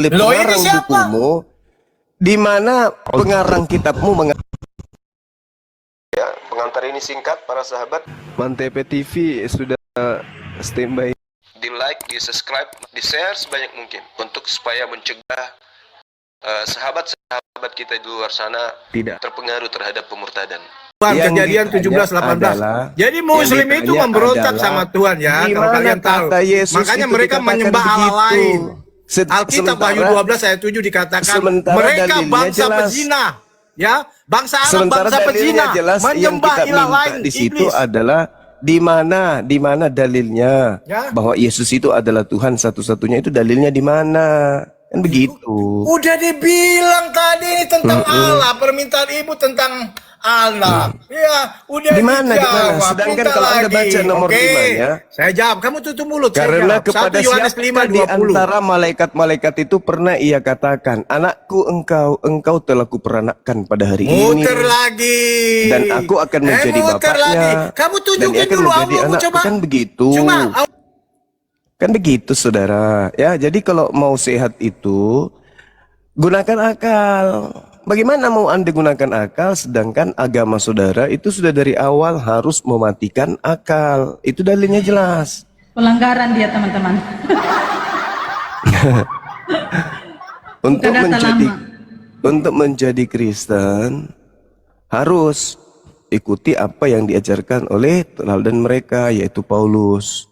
oleh Loh, ini pengarang siapa? bukumu, di mana pengarang kitabmu ya, pengantar ini singkat para sahabat. Mantep TV sudah standby. Di like, di subscribe, di share sebanyak mungkin untuk supaya mencegah sahabat-sahabat kita di luar sana tidak terpengaruh terhadap pemurtadan. Yang kejadian 17-18. Jadi Muslim itu memberontak sama Tuhan ya, kalau kalian tahu. Makanya mereka menyembah Allah lain. Alkitab Wahyu 12 ayat 7 dikatakan mereka bangsa pezina, ya, bangsa Arab, bangsa pezina, menyembah ilah lain. Di situ adalah di mana dalilnya bahwa Yesus itu adalah Tuhan satu-satunya, itu dalilnya di mana? Kan begitu. Udah dibilang tadi tentang Allah, permintaan ibu tentang Allah. Ya, udah di mana? Sedangkan kalau Anda baca nomor 5-nya, saya jawab, kamu tutup mulut. Karena kepada 1 Yohanes 5:20. di antara malaikat-malaikat itu pernah ia katakan, anakku engkau telah kuperanakkan pada hari ini. Muter lagi. Dan aku akan menjadi bapaknya. Kamu tunjukin dulu Allah, coba. Kan begitu. Kan begitu, saudara. Ya, jadi kalau mau sehat itu gunakan akal. Bagaimana mau Anda gunakan akal sedangkan agama saudara itu sudah dari awal harus mematikan akal. Itu dalilnya jelas. Pelanggaran dia, teman-teman. Untuk menjadi Kristen harus ikuti apa yang diajarkan oleh teladan mereka, yaitu Paulus.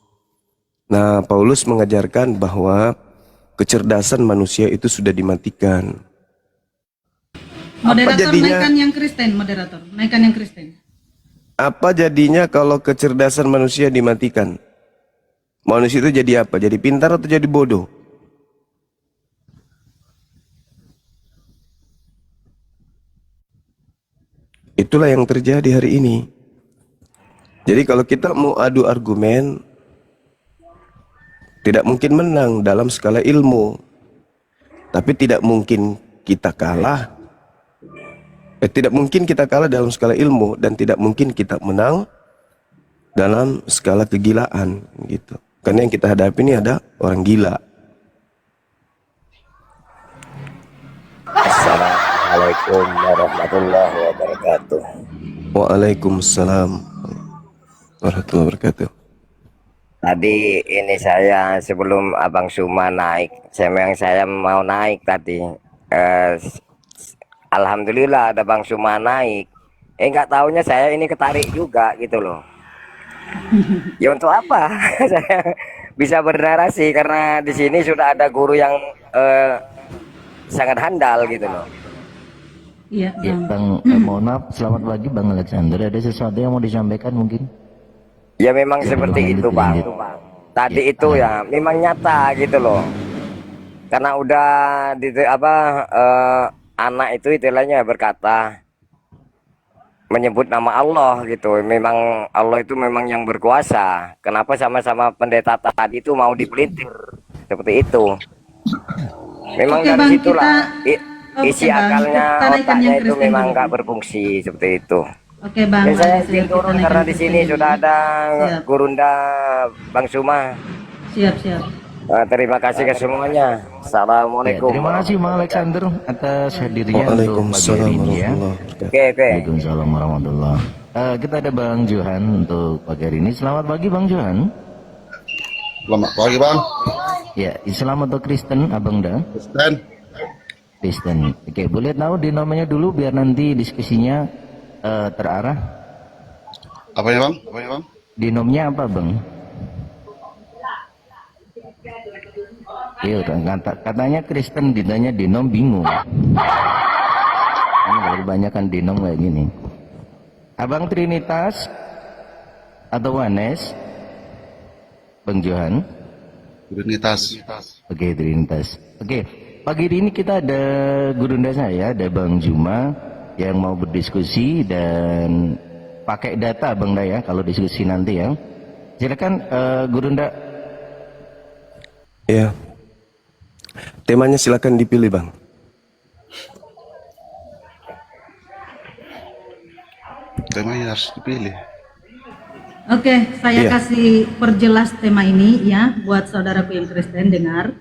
Nah, Paulus mengajarkan bahwa kecerdasan manusia itu sudah dimatikan. Moderator, naikkan yang Kristen, moderator. Naikkan yang Kristen. Apa jadinya kalau kecerdasan manusia dimatikan? Manusia itu jadi apa? Jadi pintar atau jadi bodoh? Itulah yang terjadi hari ini. Jadi kalau kita mau adu argumen, tidak mungkin menang dalam skala ilmu, tapi tidak mungkin kita kalah. Tidak mungkin kita kalah dalam skala ilmu dan tidak mungkin kita menang dalam skala kegilaan, gitu. Karena yang kita hadapi ini ada orang gila. Assalamualaikum warahmatullahi wabarakatuh. Waalaikumsalam warahmatullahi wabarakatuh. Tadi ini saya sebelum Abang Suma naik, saya mau naik tadi. Alhamdulillah ada Bang Suma naik. Nggak taunya saya ini ketarik juga gitu loh. Ya untuk apa? Saya bisa bernarasi karena di sini sudah ada guru yang sangat handal gitu loh. Iya, Bang. Mohon maaf, selamat pagi Bang Alexander. Ada sesuatu yang mau disampaikan mungkin? Ya memang seperti itu Bang. Tadi itu ya memang nyata gitu loh. Karena udah anak itu istilahnya berkata menyebut nama Allah gitu. Memang Allah itu memang yang berkuasa. Kenapa sama-sama pendeta tadi itu mau dipelintir seperti itu? Memang dari Bang, situlah isi Bang, akalnya, otaknya itu memang nggak berfungsi seperti itu. Oke Bang. Dan saya izin turun karena di sini sudah ada Gurunda Bang Suma. Siap. Terima kasih ke semuanya. Assalamualaikum. Terima kasih Bang Alexander atas hadirnya untuk pagi hari ini ya. Oke. Waalaikumsalam warahmatullahi. Kita ada Bang Johan untuk pagi hari ini. Selamat pagi Bang Johan. Selamat pagi Bang. Ya, Islam atau Kristen Abang dah? Kristen. Oke, boleh tahu dinamanya dulu biar nanti diskusinya terarah. Apa ya Bang? Dinomnya apa Bang? Iya, katanya Kristen ditanya dinom bingung. Ini kalau kebanyakan dinom kayak gini. Abang Trinitas atau Wanes? Bang Johan? Trinitas. Oke, Trinitas. Oke, pagi ini kita ada gurunda saya, ada Bang Juma yang mau berdiskusi dan pakai data Bang Daya kalau diskusi nanti ya. Silakan Gurunda. Ya. Temanya silakan dipilih, Bang. Temanya harus dipilih. Oke, saya kasih perjelas tema ini ya buat saudaraku yang Kristen dengar.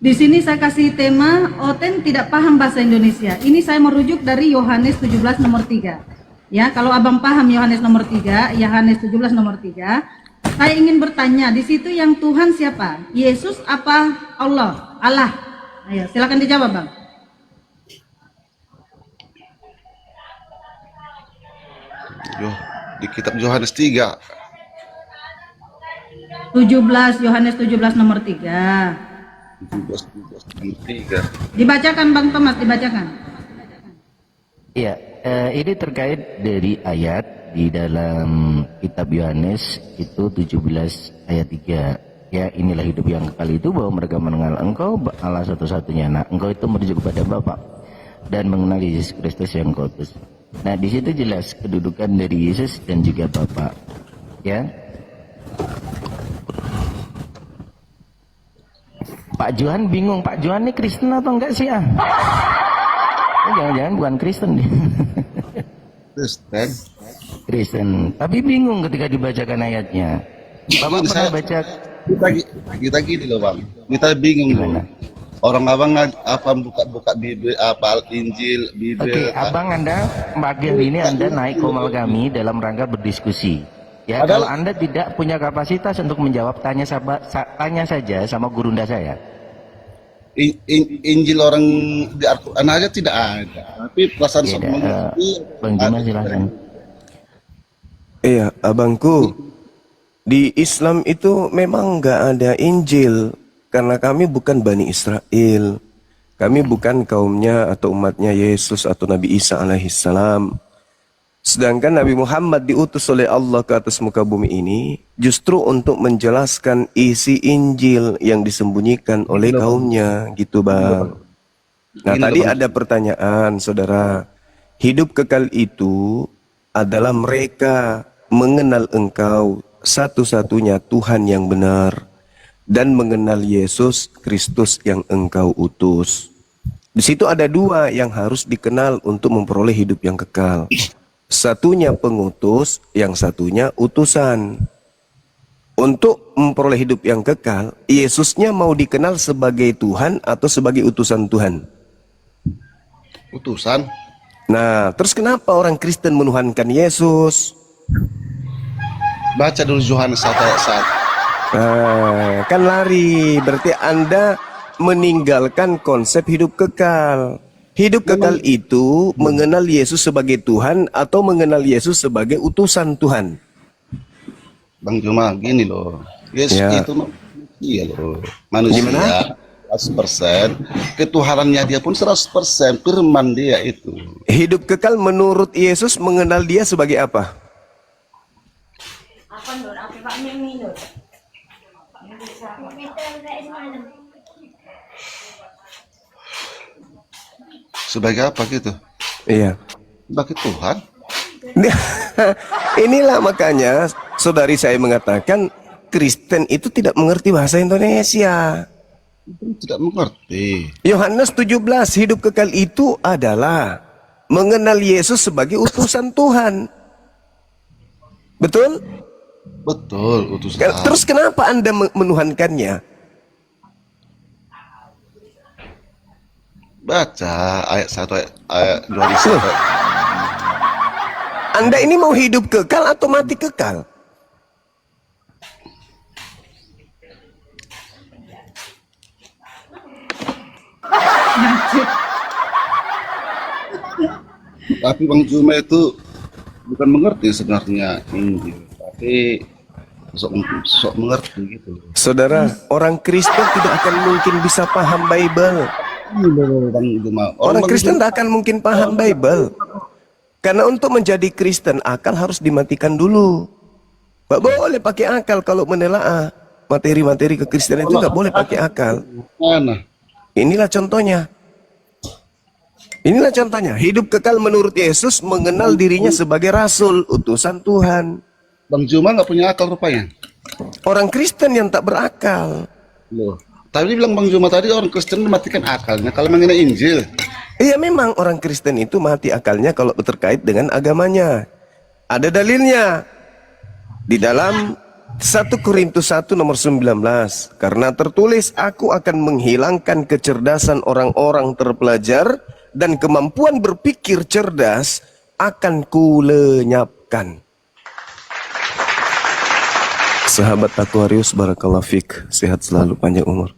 Di sini saya kasih tema Oten tidak paham bahasa Indonesia. Ini saya merujuk dari Yohanes 17 nomor 3. Ya, kalau Abang paham Yohanes nomor 3, Yohanes 17 nomor 3, saya ingin bertanya, di situ yang Tuhan siapa? Yesus apa Allah? Allah. Ayo, silakan dijawab, Bang. Yo, di kitab Yohanes 3. 17, Yohanes 17 nomor 3. 3. Dibacakan Bang Thomas, dibacakan. Iya, ini terkait dari ayat di dalam kitab Yohanes itu 17 ayat 3. Ya, inilah hidup yang kekal itu, bahwa mereka mengenal Engkau Allah satu-satunya. Nah, Engkau itu merujuk kepada Bapa dan mengenal Yesus Kristus yang Kau utus. Nah, di situ jelas kedudukan dari Yesus dan juga Bapa. Ya. Pak Johan bingung, Pak Johan ini Kristen atau enggak sih ah? Jangan-jangan bukan Kristen dia. Kristen. Kristen, tapi bingung ketika dibacakan ayatnya. Bapak pernah baca? Kita gini loh bang, kita bingung loh. Orang abang apa buka Bible, apa Injil, Bible. Oke, abang Anda pagi ini Anda naik komal kami dalam rangka berdiskusi. Ya, kalau Anda tidak punya kapasitas untuk menjawab, tanya saja sama gurunda saya. Injil orang di Al-Quran aja tidak ada, tapi perasaan sok mengerti. Bang Juma silahkan. Iya, abangku. Di Islam itu memang nggak ada Injil, karena kami bukan Bani Israel. Kami bukan kaumnya atau umatnya Yesus atau Nabi Isa alaihissalam. Sedangkan Nabi Muhammad diutus oleh Allah ke atas muka bumi ini justru untuk menjelaskan isi Injil yang disembunyikan oleh kaumnya, gitu bang. Nah tadi ada pertanyaan saudara, hidup kekal itu adalah mereka mengenal Engkau satu-satunya Tuhan yang benar dan mengenal Yesus Kristus yang Engkau utus. Di situ ada dua yang harus dikenal untuk memperoleh hidup yang kekal. Satunya pengutus, yang satunya utusan. Untuk memperoleh hidup yang kekal, Yesusnya mau dikenal sebagai Tuhan atau sebagai utusan Tuhan? Utusan. Nah, terus kenapa orang Kristen menuhankan Yesus? Baca dulu Yohanes 1 ayat 1. Nah, kan lari. Berarti Anda meninggalkan konsep hidup kekal. Hidup kekal itu mengenal Yesus sebagai Tuhan atau mengenal Yesus sebagai utusan Tuhan. Bang Juma, gini loh. Yesus itu manusia loh. Manusia. Gimana? 100%. Ketuhanannya dia pun 100%. Firman dia itu. Hidup kekal menurut Yesus mengenal dia sebagai apa? Sebagai apa gitu? Iya. Sebagai Tuhan. Inilah makanya saudari saya mengatakan Kristen itu tidak mengerti bahasa Indonesia. Tidak mengerti. Yohanes 17 hidup kekal itu adalah mengenal Yesus sebagai utusan Tuhan. Betul? Betul, utusan. Terus kenapa Anda menuhankannya? Baca ayat 1 ayat 2. Anda ini mau hidup kekal atau mati kekal? Tapi Bang Juma itu bukan mengerti sebenarnya Injil, tapi sok mengerti gitu. Saudara, orang Kristen tidak akan mungkin bisa paham Bible. Orang Kristen tidak akan mungkin paham Bible. Karena untuk menjadi Kristen, akal harus dimatikan dulu. Nggak boleh pakai akal kalau menelaah materi-materi kekristenan itu, nggak boleh pakai akal. Mana? Inilah contohnya. Inilah contohnya. Hidup kekal menurut Yesus mengenal dirinya sebagai rasul, utusan Tuhan. Bang Juma nggak punya akal rupanya. Orang Kristen yang tak berakal. Loh. Tadi bilang Bang Juma tadi orang Kristen mematikan akalnya kalau mengenai Injil. Iya, memang orang Kristen itu mati akalnya kalau terkait dengan agamanya. Ada dalilnya di dalam 1 Korintus 1 nomor 19. Karena tertulis, aku akan menghilangkan kecerdasan orang-orang terpelajar dan kemampuan berpikir cerdas akan kulenyapkan. Sahabat Aquarius, barakallahu fik, sehat selalu, panjang umur.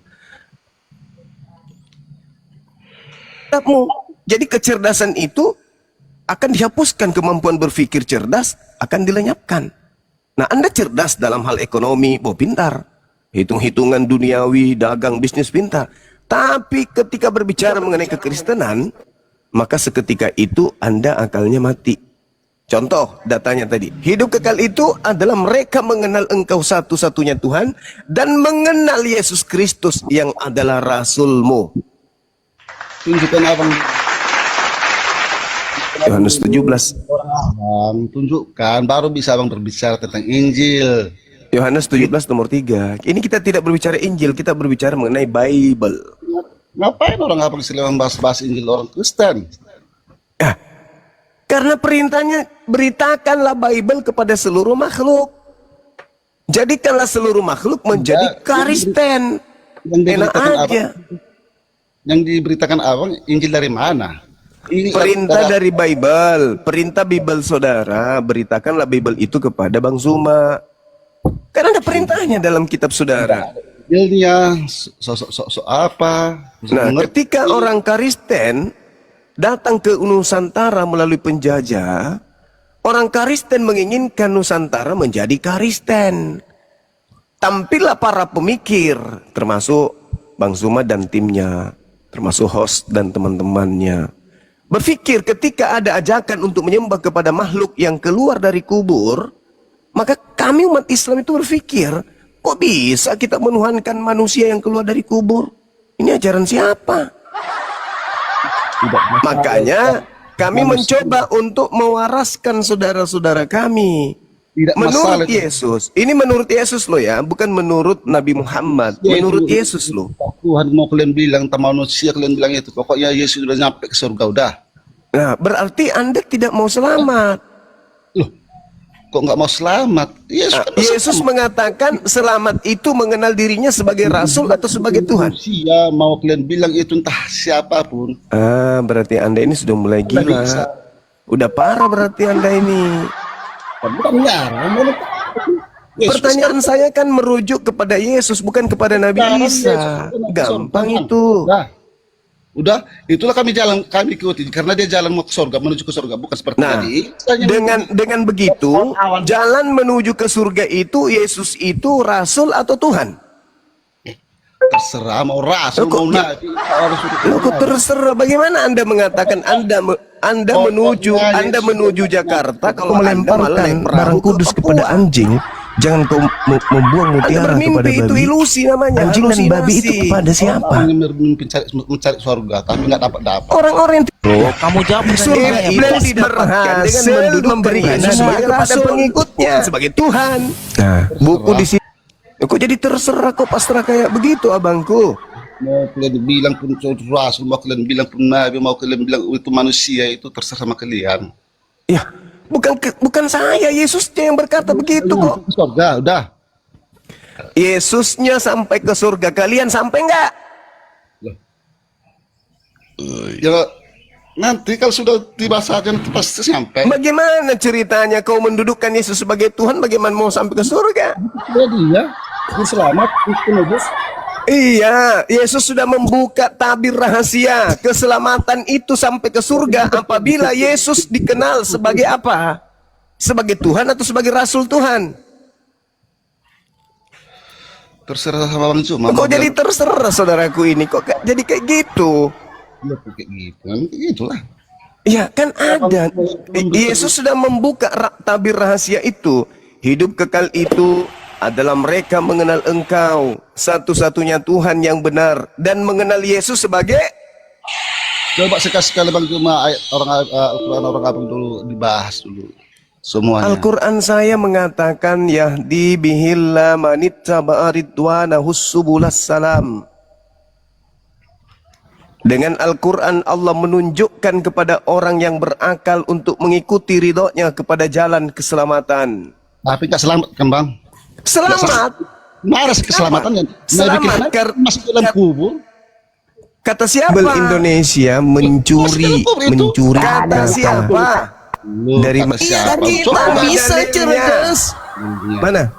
Jadi kecerdasan itu akan dihapuskan, kemampuan berpikir cerdas akan dilenyapkan. Nah, Anda cerdas dalam hal ekonomi, pintar. Hitung-hitungan duniawi, dagang, bisnis, pintar. Tapi ketika berbicara mengenai kekristenan, maka seketika itu Anda akalnya mati. Contoh datanya tadi, hidup kekal itu adalah mereka mengenal Engkau satu-satunya Tuhan dan mengenal Yesus Kristus yang adalah Rasul-Mu. Tunjukkan abang. Yohanes 17. Abang, tunjukkan, baru bisa abang berbicara tentang Injil. Yohanes 17 nomor 3. Ini kita tidak berbicara Injil, kita berbicara mengenai Bible. Ngapain orang abang silahkan bahas-bahas Injil orang Kristen? Karena perintahnya, beritakanlah Bible kepada seluruh makhluk. Jadikanlah seluruh makhluk menjadi Kristen. Enak aja. Yang diberitakan abang Injil dari mana? Ini Perintah dari Bible. Perintah Bible saudara. Beritakanlah Bible itu kepada Bang Zuma. Karena ada perintahnya dalam kitab saudara. Injilnya sosok apa? Nah, ketika orang Kristen datang ke Nusantara melalui penjajah, orang Kristen menginginkan Nusantara menjadi Kristen. Tampillah para pemikir, termasuk Bang Zuma dan timnya, termasuk host dan teman-temannya, berpikir ketika ada ajakan untuk menyembah kepada makhluk yang keluar dari kubur, maka kami umat Islam itu berpikir, kok bisa kita menuhankan manusia yang keluar dari kubur? Ini ajaran siapa? Makanya kami mencoba untuk mewaraskan saudara-saudara kami. Menurut Yesus, ini menurut Yesus loh ya, bukan menurut Nabi Muhammad, menurut Yesus loh. Tuhan mau kalian bilang, tak manusia kalian bilang itu, pokoknya Yesus sudah nyampe ke surga, udah. Nah, berarti Anda tidak mau selamat. Loh, kok nggak mau selamat? Yesus mengatakan selamat itu mengenal dirinya sebagai Rasul atau sebagai Tuhan. Manusia mau kalian bilang itu entah siapapun. Berarti Anda ini sudah mulai gila. Udah parah berarti Anda ini. Pertanyaan saya kan merujuk kepada Yesus, bukan kepada Nabi Isa. Gampang itu. Udah, itulah kami ikuti karena dia jalan mau ke surga, menuju ke surga, bukan seperti tadi. Dengan begitu, jalan menuju ke surga itu Yesus itu Rasul atau Tuhan? Terserah mau Rasul mau Nabi. Kok terserah? Bagaimana Anda mengatakan Anda menuju Jakarta kalau melemparkan barang kudus kepada anjing? Jangan kau membuang mutiara kepada babi. Itu ilusi namanya. Anjing dan babi itu kepada siapa? Mencari surga, tapi nggak dapat. Orang-orang yang kamu jawab surga itu didapatkan dengan memberikan sebagai rasul pengikutnya sebagai Tuhan. Nah, buku di sini. Kok jadi terserah kok pasrah kayak begitu abangku? Mau kalian bilang pun rasul, mau kalian bilang pun nabi, mau kalian bilang itu manusia, itu terserah sama kalian. Ya. Bukan saya, Yesusnya yang berkata begitu kok. Surga, udah. Yesusnya sampai ke surga, kalian sampai enggak? Ya nanti kalau sudah tiba saja nanti pasti sampai. Bagaimana ceritanya kau mendudukkan Yesus sebagai Tuhan, bagaimana mau sampai ke surga? Dia selamat, penebus. Iya, Yesus sudah membuka tabir rahasia keselamatan itu sampai ke surga apabila Yesus dikenal sebagai apa? Sebagai Tuhan atau sebagai Rasul Tuhan? Terserah sama Bang Zuma. Kok jadi terserah saudaraku ini? Kok jadi kayak gitu? Ya kayak gitu, gitulah. Ya kan ada. Yesus sudah membuka tabir rahasia itu. Hidup kekal itu adalah mereka mengenal Engkau satu-satunya Tuhan yang benar dan mengenal Yesus sebagai. Coba sekali Bang Zuma ayat orang abang dulu dibahas dulu semuanya. Al-Quran saya mengatakan yahdi bihilla manittaba'a ridwanahu subulas salam. Dengan Al-Quran Allah menunjukkan kepada orang yang berakal untuk mengikuti ridhonya kepada jalan keselamatan. Tapi gak selamat kan Bang? Selamat. Mana keselamatannya? Selamat masuk dalam kubur. Kata siapa? Indonesia mencuri, Kata siapa? Dari siapa? Kita bisa cerdas. Mana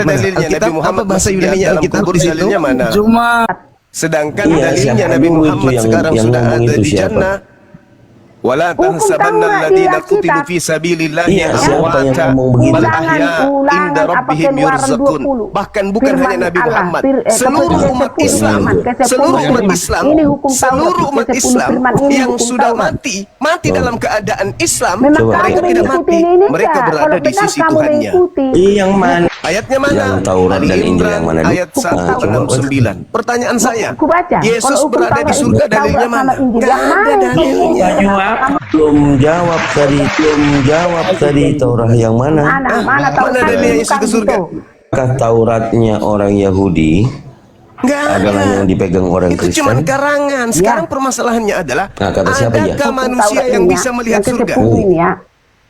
dalilnya Nabi Muhammad bahasa Yunani-nya Alkitab di situ? Mana? Sedangkan dalilnya Nabi Muhammad sekarang sudah ada di jannah. Wala tahsabanna alladziina qutilu fi sabilillahi amwata bal ahya inda rabbihim yurzaqun. Bahkan bukan hanya Nabi Muhammad, seluruh umat Islam yang sudah mati dalam keadaan Islam, mereka tidak mati, mereka berada di sisi Tuhannya. Yang mana? Ayatnya mana? Yang Taurat dan Injil yang mana? Ayat 169. Pertanyaan saya, Yesus berada di surga, dalilnya mana? Enggak ada dalilnya. Belum jawab tadi Taurat yang mana? Mana dalilnya Yesus ke surga? Apakah Tauratnya orang Yahudi adalah yang dipegang orang Itu Kristen? cuma karangan. Sekarang permasalahannya adalah, Nah, kata siapa ya? adakah manusia yang bisa melihat surga?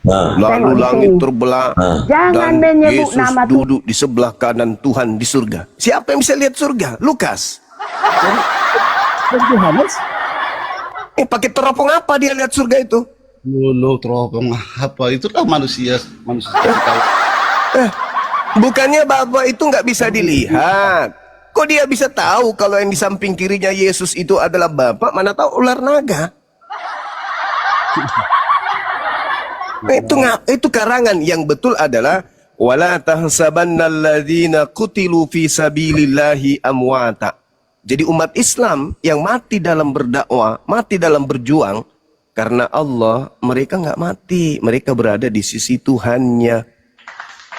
Nah, Lalu langit terbelah dan Yesus duduk di sebelah kanan Tuhan di surga. Siapa yang bisa lihat surga? Lukas. Pakai teropong apa dia lihat surga itu? Lo teropong apa? Itu kan manusia tahu. Bukannya Bapak itu nggak bisa dilihat. Kok dia bisa tahu kalau yang di samping kirinya Yesus itu adalah Bapak? Mana tahu ular naga? Itu karangan. Yang betul adalah wala tahsabannalladzina qutilu fi sabilillahi amwata. Jadi umat Islam yang mati dalam berdakwah, mati dalam berjuang karena Allah, mereka nggak mati, mereka berada di sisi Tuhannya.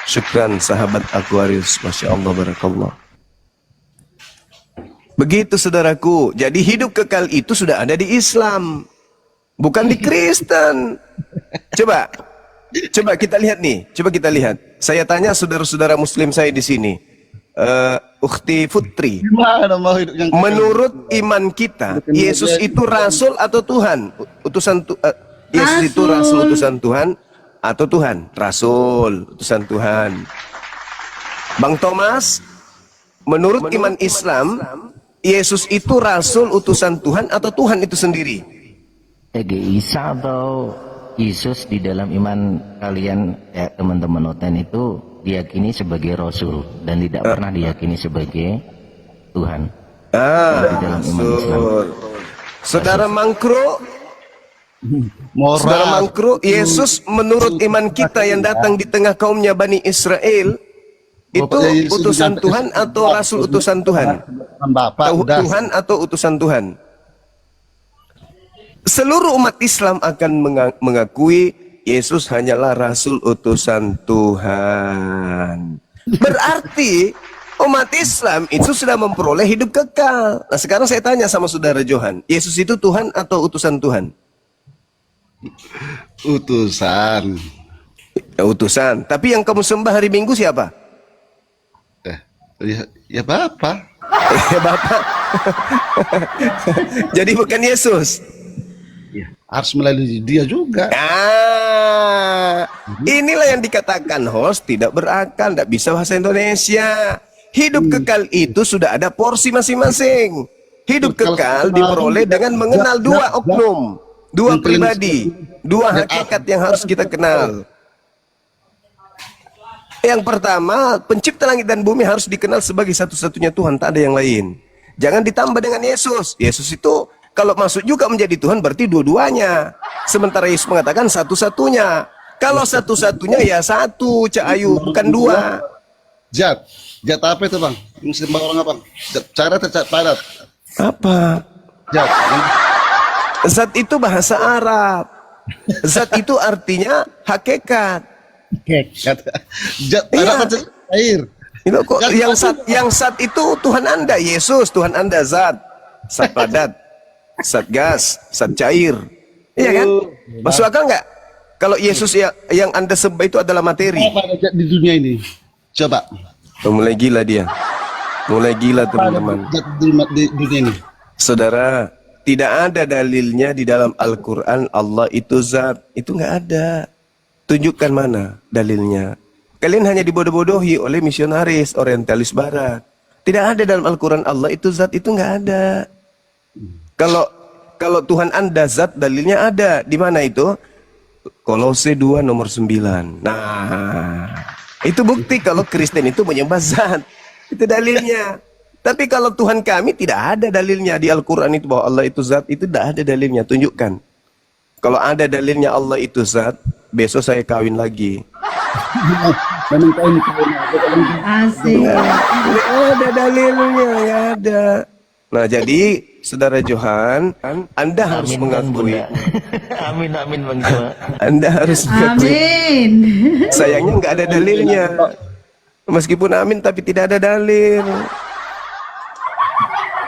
Syukran sahabat Aquarius, masya Allah, barakallah. Begitu saudaraku. Jadi hidup kekal itu sudah ada di Islam, bukan di Kristen. Coba kita lihat nih. Coba kita lihat. Saya tanya saudara-saudara Muslim saya di sini, Ukhti Putri. Menurut iman kita, Yesus itu Rasul atau Tuhan? Yesus itu Rasul utusan Tuhan atau Tuhan? Rasul utusan Tuhan. Bang Thomas, menurut iman Islam, Yesus itu Rasul utusan Tuhan atau Tuhan itu sendiri? Isa atau Yesus di dalam iman kalian ya teman-teman Oten itu diyakini sebagai Rasul dan tidak pernah diyakini sebagai Tuhan di dalam iman Islam. Saudara Mangkro, Saudara Mangkro, Yesus menurut iman kita yang datang di tengah kaumnya Bani Israel itu utusan Tuhan atau Rasul utusan Tuhan? Tuhan atau utusan Tuhan? Seluruh umat Islam akan mengakui Yesus hanyalah Rasul utusan Tuhan. Berarti umat Islam itu sudah memperoleh hidup kekal. Nah sekarang saya tanya sama saudara Johan, Yesus itu Tuhan atau utusan Tuhan? Utusan. Ya, utusan. Tapi yang kamu sembah hari Minggu siapa? Ya Bapak. Ya Bapak. Jadi bukan Yesus. Harus melalui dia juga. Inilah yang dikatakan host tidak berakal, tidak bisa bahasa Indonesia. Hidup kekal itu sudah ada porsi masing-masing. Hidup kekal diperoleh dengan mengenal dua oknum, dua pribadi, dua hakikat yang harus kita kenal. Yang pertama, pencipta langit dan bumi harus dikenal sebagai satu-satunya Tuhan, tak ada yang lain. Jangan ditambah dengan Yesus. Yesus itu kalau masuk juga menjadi Tuhan berarti dua-duanya. Sementara Yesus mengatakan satu-satunya. Kalau satu-satunya ya satu, Cak Ayu, bukan dua. Jat apa itu bang? Sembah orang apa? Cara tercat padat. Apa? Jat. Zat itu bahasa Arab. Zat itu artinya hakikat. Jat padat air. Itu kok yang zat itu Tuhan Anda, Yesus, Tuhan Anda zat. Zat padat. Zat gas, zat cair, iya kan? Masuk akal nggak? Kalau Yesus yang Anda sembah itu adalah materi. Apa ada di dunia ini? Coba. Mulai gila dia, mulai gila teman-teman. Di dunia ini, saudara, tidak ada dalilnya di dalam Al-Quran Allah itu zat, itu nggak ada. Tunjukkan mana dalilnya. Kalian hanya dibodoh-bodohi oleh misionaris orientalis barat. Tidak ada dalam Al-Quran Allah itu zat, itu nggak ada. Kalau Tuhan Anda zat, dalilnya ada. Di mana itu? Kolose 2 nomor 9. Nah, itu bukti kalau Kristen itu menyembah zat. Itu dalilnya. Tapi kalau Tuhan kami tidak ada dalilnya di Al-Quran itu bahwa Allah itu zat, itu tidak ada dalilnya. Tunjukkan. Kalau ada dalilnya Allah itu zat, besok saya kawin lagi. Asik. Nggak ada dalilnya, ya ada. Nah, jadi Saudara Johan, Anda harus mengakui. Amin amin Bang Juma. Anda harus mengakui. Amin. Sayangnya nggak ada dalilnya. Meskipun amin tapi tidak ada dalil.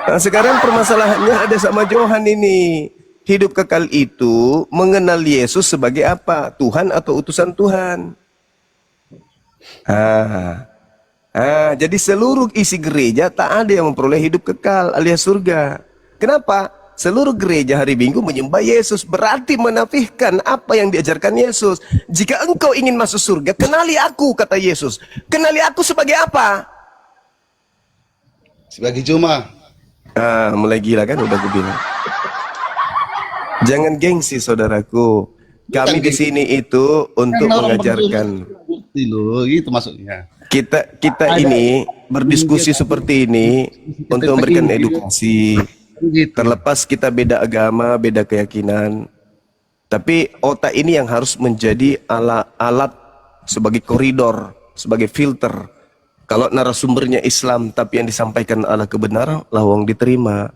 Nah, sekarang permasalahannya ada sama Johan ini. Hidup kekal itu mengenal Yesus sebagai apa? Tuhan atau utusan Tuhan? Jadi seluruh isi gereja tak ada yang memperoleh hidup kekal alias surga. Kenapa? Seluruh gereja hari Minggu menyembah Yesus, berarti menafikan apa yang diajarkan Yesus. Jika engkau ingin masuk surga, kenali aku, kata Yesus. Kenali aku sebagai apa? Sebagai Juma. Mulai gila kan, udah gue bilang. Jangan gengsi, saudaraku. Kami di sini itu untuk mengajarkan. Bukti loh, itu maksudnya. Kita ini berdiskusi seperti ini untuk memberikan edukasi. Terlepas kita beda agama, beda keyakinan, tapi otak ini yang harus menjadi alat sebagai koridor, sebagai filter. Kalau narasumbernya Islam tapi yang disampaikan adalah kebenaran, lawang diterima.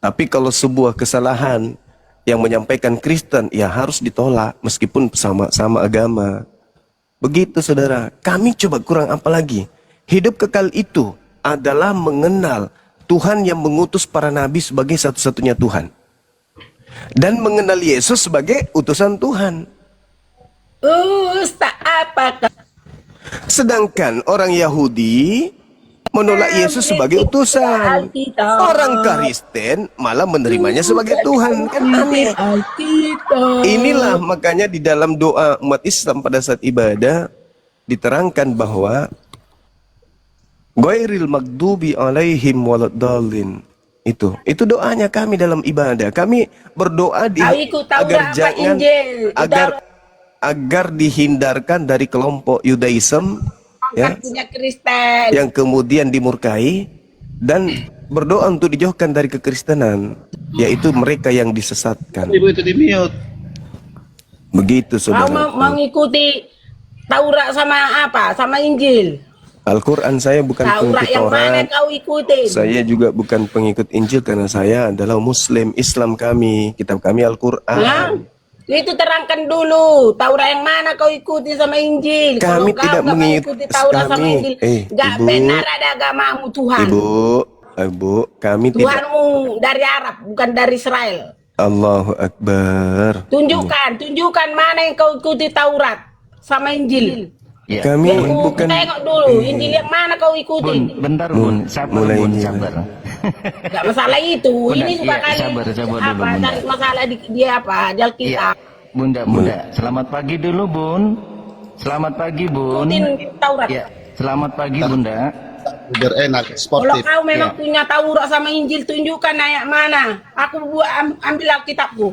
Tapi kalau sebuah kesalahan yang menyampaikan Kristen, ya harus ditolak meskipun sama-sama agama. Begitu saudara, kami coba kurang apa lagi? Hidup kekal itu adalah mengenal Tuhan yang mengutus para nabi sebagai satu-satunya Tuhan. Dan mengenal Yesus sebagai utusan Tuhan. Ustaz apa? Sedangkan orang Yahudi menolak Yesus sebagai utusan. Orang Kristen malah menerimanya sebagai Tuhan. Kan aneh. Inilah makanya di dalam doa umat Islam pada saat ibadah diterangkan bahwa Ghairil maghdubi alaihim waladdallin. Itu doanya kami dalam ibadah. Kami berdoa agar dihindarkan dari kelompok Yudaism, ya, Kristen yang kemudian dimurkai, dan berdoa untuk dijauhkan dari kekristenan, yaitu mereka yang disesatkan. Ibu itu di mute. Begitu saudara. Mengikuti Taurat sama apa? Sama Injil. Al-Quran saya bukan Taurat pengikut yang mana Taurat. kau ikutin? Saya juga bukan pengikut Injil karena saya adalah Muslim. Islam kami, kitab kami Al-Quran. Nah, itu terangkan dulu. Taurat yang mana kau ikuti sama Injil? Kami kalau tidak kau mengikuti Taurat sama Injil, gak Ibu, benar ada agamamu Tuhan. Ibu, kami tidak. Tuhanmu dari Arab, bukan dari Israel. Allahu Akbar. Tunjukkan mana yang kau ikuti Taurat sama Injil. Ya. Kami bukan. Tengok dulu Injil yang mana kau ikuti. Bun, bentar Bun, sabar mulai Bun, ini. sabar. Gak masalah itu. Bunda, Ini suka iya, kali sabar dulu, apa Bunda. cari masalah dia apa? Jal kita. Bunda, selamat pagi dulu Bun. Selamat pagi Bun. Ikutin Taurat. Ya, selamat pagi Bunda. Biar enak, Kalau sportif. kau memang Ya. punya Taurat sama Injil, tunjukkan ayat mana. Aku ambil Alkitabku.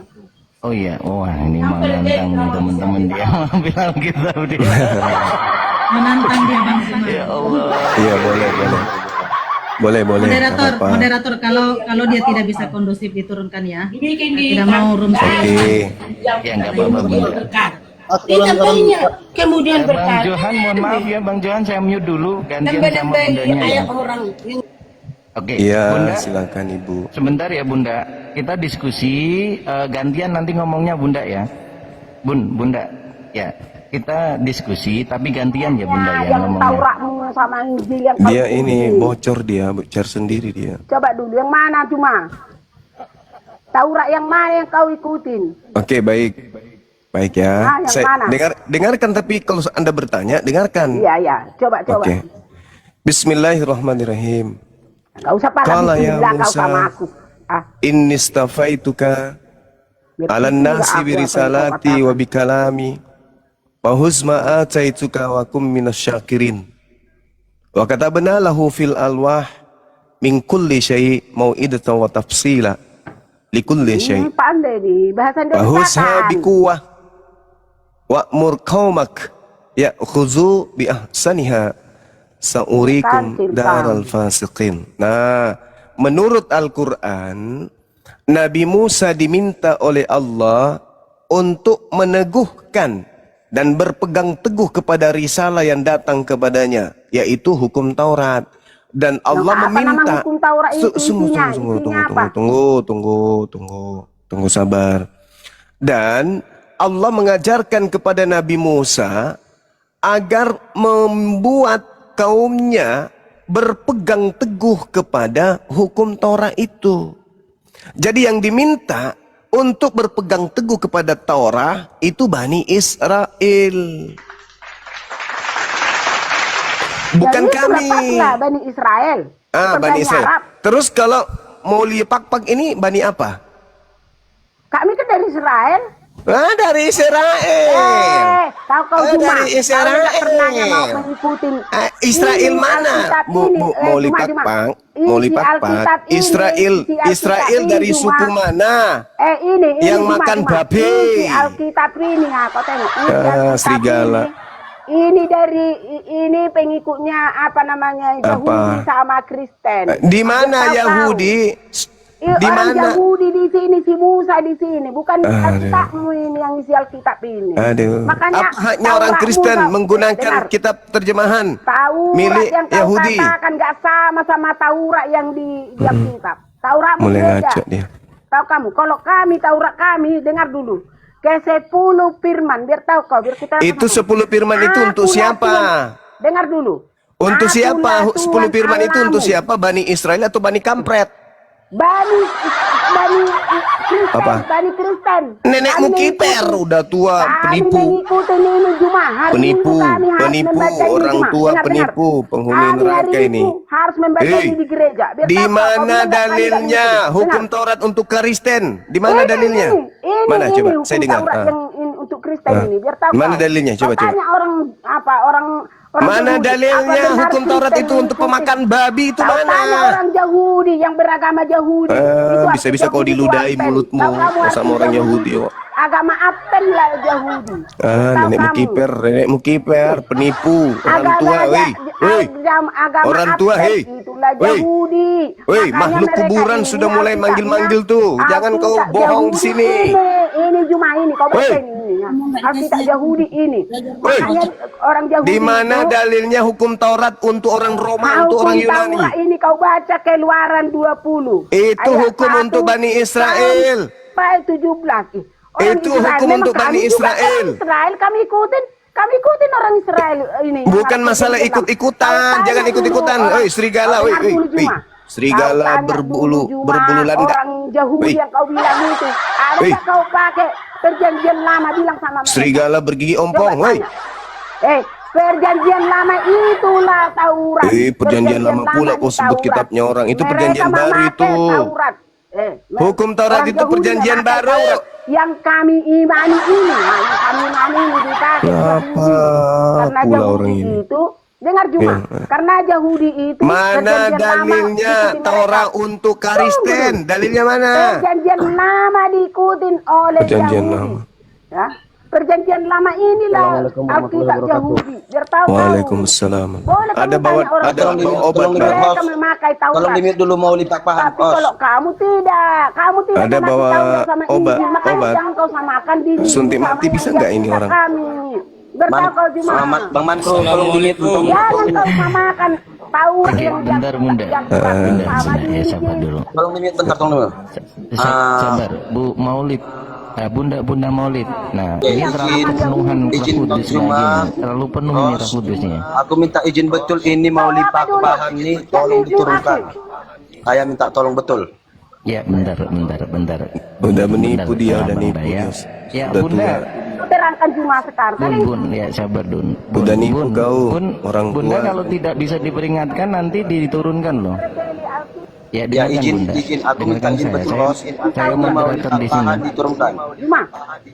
Oh iya, wah ini mau nantang nih teman-teman dia ambil Alkitab dia. Menantang dia Bang Selamat. Ya Allah. Iya boleh. Moderator, kalau dia tidak bisa kondusif diturunkan ya. Tidak mau room saya. Oke. Ya nggak apa-apa Bunda. Berkat. Ditambahnya kemudian Bang berkat. Johan, mohon maaf ya Bang Johan, saya mute dulu gantian sama Nambah-nambah bundanya ya. ayat orang. Oke, Iya, Bunda. silakan Ibu. Sebentar ya Bunda, kita diskusi gantian nanti ngomongnya Bunda ya. Bunda, ya kita diskusi tapi gantian ya Bunda ya Yang ngomongnya. Tauratmu sama Injil yang kau Dia ikuti. ini bocor sendiri dia. Coba dulu yang mana cuma? Taurat yang mana yang kau ikutin? Oke, baik ya. Yang mana? Dengarkan, tapi kalau Anda bertanya, dengarkan. Iya. Coba. Oke. Bismillahirrahmanirrahim. Gak usah Qala ya bilang kau Musa, sama aku. Inni stafaituka Biar ala juga nasi aku birisalati apa yang kau wa bikalami Fahuz ma ataituka wa kum minasyakirin. Wa katabna lahu fil alwah min kulli syai' mau'idatan wa tafsila likulli syai'. Pandai di bahasa Fahuzha bikuwah wa'mur qaumak ya'khuzu bi ahsaniha sa'urikum daral fasiqin. Nah, menurut Al-Quran, Nabi Musa diminta oleh Allah untuk meneguhkan dan berpegang teguh kepada risalah yang datang kepadanya, yaitu hukum Taurat. Dan Allah meminta, tunggu sabar. Dan Allah mengajarkan kepada Nabi Musa agar membuat kaumnya berpegang teguh kepada hukum Taurat itu. Jadi yang diminta untuk berpegang teguh kepada Taurat itu Bani Israel. Bukan jadi kami. Bani Israel. Bani Israel. Arab. Terus kalau mau lipak-pak ini Bani apa? Kami kan dari Israel. Dari Israel. Tahu kau cuma dari Israel. Israel mana? Mau lipak-pak. Mau lipak-pak. Israel dari suku mana? Ini yang makan babi. Alkitab ini, kau tengok. Serigala. Ini pengikutnya apa namanya, Yahudi sama Kristen. Di mana Yahudi? Di mana? Yahudi di sini, si Musa di sini, bukan Alkitabmu ini yang isi Alkitab ini. Makanya apa haknya orang Kristen menggunakan kitab terjemahan milik yang kau Yahudi? Katakan nggak sama Taurat yang di Alkitab. Taurat mulai beda. ngaco dia. Tahu kamu? Kalau kami Taurat kami dengar dulu. Ke 10 firman, biar tahu kau, biar kita. Itu 10 firman itu untuk siapa? Dengar dulu. Untuk siapa? 10 firman itu untuk siapa? Bani Israel atau Bani Kampret? Bani Kristen. Apa? Bani Kristen. Nenekmu kiper, udah tua, penipu. Penipu orang tua, penipu, penghuni neraka ini. Harus membaca di gereja. Di mana dalilnya hukum Taurat untuk Kristen? Di mana dalilnya? Mana coba saya dengar. Untuk Kristen ini, biar tahu. Mana dalilnya? Coba. Tanya orang mana dalilnya hukum Taurat itu untuk pemakan babi itu mana? Tanya orang Yahudi yang beragama Yahudi. Bisa-bisa kau diludahi mulutmu sama orang Yahudi. Agama Advent lah Yahudi. Nenekmu kiper, penipu, orang tua, orang tua, makhluk kuburan sudah mulai manggil-manggil tuh. Jangan kau bohong di sini. Ini cuma ini, kau baca ini. Alkitab Yahudi ini. Makanya orang Yahudi. Di mana dalilnya hukum Taurat untuk orang Roma, untuk orang Yunani? Ini kau baca Keluaran 20. Itu hukum untuk Bani Israel. 17. Itu hukum untuk Bani Israel. Kami ikutin orang Israel ini. Bukan masalah ikut-ikutan, jangan ikut-ikutan. Serigala, serigala berbulu landa. Orang Yahudi yang kau bilang itu, ada kau pakai perjanjian lama bilang sama mereka. Serigala bergigi ompong, perjanjian lama itulah Taurat. Perjanjian lama pula kau sebut kitabnya orang. Itu perjanjian baru itu. Hukum Taurat itu perjanjian baru. Yang kami imani ini, yang kami imani ini dipakai. Karena Yahudi itu, dengar juga, karena Yahudi itu. Mana dalilnya Taurat untuk Kristen? Dalilnya mana? Perjanjian lama diikutin oleh Yahudi. Ya. Perjanjian lama inilah Alkitab Yahudi. Biar tahu. Waalaikumsalam. Ada bawa obat. Mereka memakai Taurat. Tolong limit dulu mau lipat paham. Tapi kalau kamu tidak ada bawa obat. Jangan kau samakan diri. Suntik mati bisa nggak ini orang? Bertahu kau cuma. Bang Manko, tolong limit untuk. Jangan kau samakan Taurat yang bentar bunda. Ya sabar dulu. Tolong limit bentar dulu. Sabar, Bu Maulid. Bunda Maulid. Nah, ini terlalu kepenuhan Kudus terlalu penuh nih Kudusnya. Aku minta izin betul ini mau lipat paham nih, tolong diturunkan. Saya minta tolong betul. Ya, bentar. Udah menipu dia, udah nipu. Ya, Bunda. Terangkan cuma sekarang. Bun, ya sabar Dun. Udah nipu kau, orang tua. Bunda kalau tidak bisa diperingatkan nanti diturunkan loh. Ya, izin aku minta izin betul. Saya mau lipat di sini. diturunkan.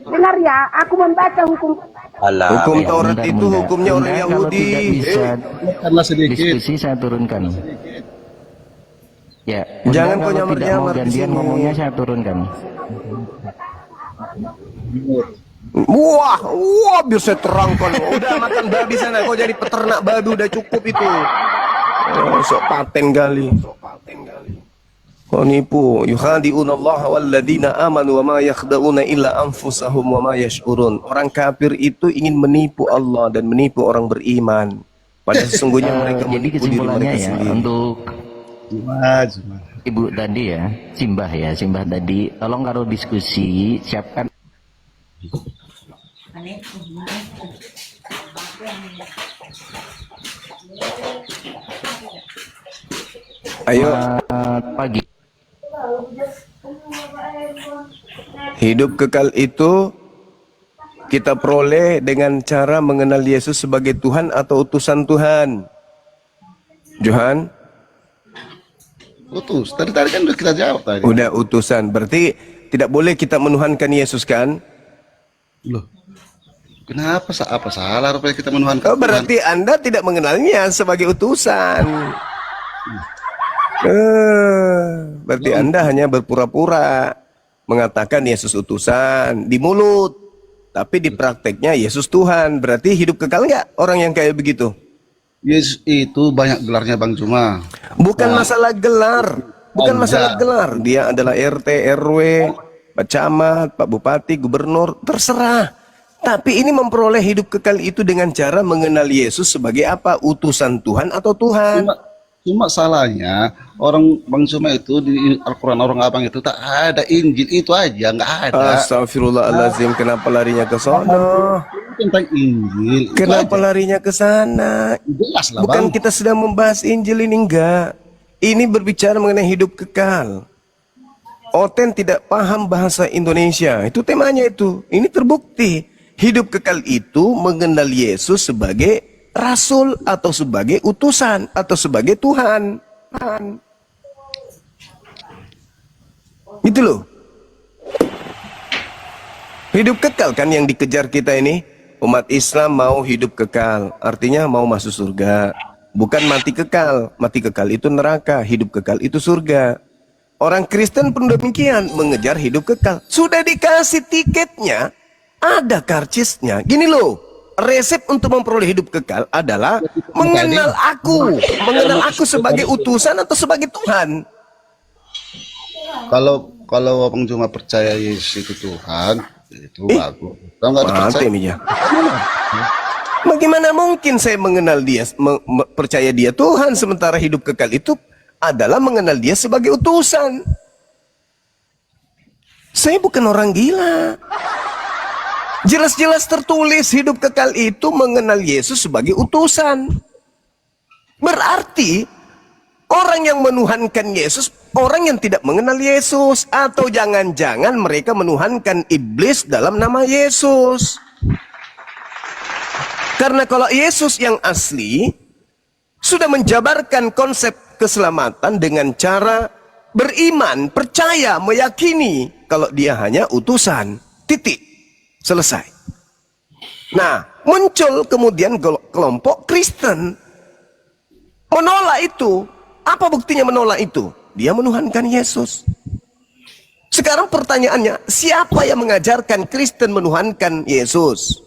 Dengar ya, aku membaca hukum Alah, Hukum ya. Taurat Bentar, itu Bunda. hukumnya Bunda, orang kalau Yahudi. tidak bisa Karena sedikit. diskusi saya turunkan. Ya, Bunda, Jangan kau kalau tidak mau nyamar-nyamar di gantian sini. ngomongnya saya turunkan. Wah, wah, biar saya terangkan. Udah makan babi sana, kau jadi peternak babi udah cukup itu. Oh, sok paten kali. Kau nipu. Yukhadi'una Allah walladzina amanu wa ma yakhda'una illa anfusahum wa ma yash'urun. Orang kafir itu ingin menipu Allah dan menipu orang beriman. Padahal sesungguhnya mereka Jadi menipu diri kesimpulannya mereka ya, sendiri. untuk Cuma. Ibu tadi ya, Simbah tadi, tolong kalau diskusi siapkan. Ayo, Pagi. hidup kekal itu kita peroleh dengan cara mengenal Yesus sebagai Tuhan atau utusan Tuhan. Johan, Utus. Tadi kan udah kita jawab tadi. udah utusan. Berarti tidak boleh kita menuhankan Yesus kan? Loh. Kenapa? Apa salah rupanya kita menuhankan Oh, berarti Anda tidak mengenalnya sebagai utusan. Berarti Anda hanya berpura-pura mengatakan Yesus utusan di mulut, tapi di prakteknya Yesus Tuhan. Berarti hidup kekal nggak orang yang kayak begitu? Yesus itu banyak gelarnya Bang Juma. Bukan masalah gelar, bukan masalah gelar. Dia adalah RT, RW, Pak Camat, Pak Bupati, Gubernur, terserah. Tapi ini memperoleh hidup kekal itu dengan cara mengenal Yesus sebagai apa? Utusan Tuhan atau Tuhan? Cuma salahnya orang Bang Juma itu di Al-Quran orang abang itu tak ada Injil itu aja, nggak ada. Astagfirullahaladzim, kenapa larinya ke sono? Tentang Injil. itu Kenapa aja. larinya ke sana? Jelas lah Bukan Bang. kita sedang membahas Injil ini, enggak. Ini berbicara mengenai hidup kekal. Oten tidak paham bahasa Indonesia. Itu temanya itu. Ini terbukti. Hidup kekal itu mengenal Yesus sebagai rasul atau sebagai utusan atau sebagai Tuhan. Gitu loh. Hidup kekal kan yang dikejar kita ini. Umat Islam mau hidup kekal, artinya mau masuk surga. Bukan mati kekal. Mati kekal itu neraka, hidup kekal itu surga. Orang Kristen pun demikian, mengejar hidup kekal. Sudah dikasih tiketnya, ada karcisnya. Gini loh, resep untuk memperoleh hidup kekal adalah mengenal aku sebagai utusan atau sebagai Tuhan. Kalau Bang Juma percaya Yesus itu Tuhan, itu bagus. Kalau nggak Mati percaya, nih ya. Bagaimana mungkin saya mengenal dia, percaya dia Tuhan, sementara hidup kekal itu adalah mengenal dia sebagai utusan. Saya bukan orang gila. Jelas-jelas tertulis hidup kekal itu mengenal Yesus sebagai utusan. Berarti orang yang menuhankan Yesus, orang yang tidak mengenal Yesus. Atau jangan-jangan mereka menuhankan iblis dalam nama Yesus. Karena kalau Yesus yang asli sudah menjabarkan konsep keselamatan dengan cara beriman, percaya, meyakini kalau dia hanya utusan. Titik. Selesai. Nah, muncul kemudian kelompok Kristen menolak itu. Apa buktinya menolak itu? Dia menuhankan Yesus. Sekarang pertanyaannya, siapa yang mengajarkan Kristen menuhankan Yesus?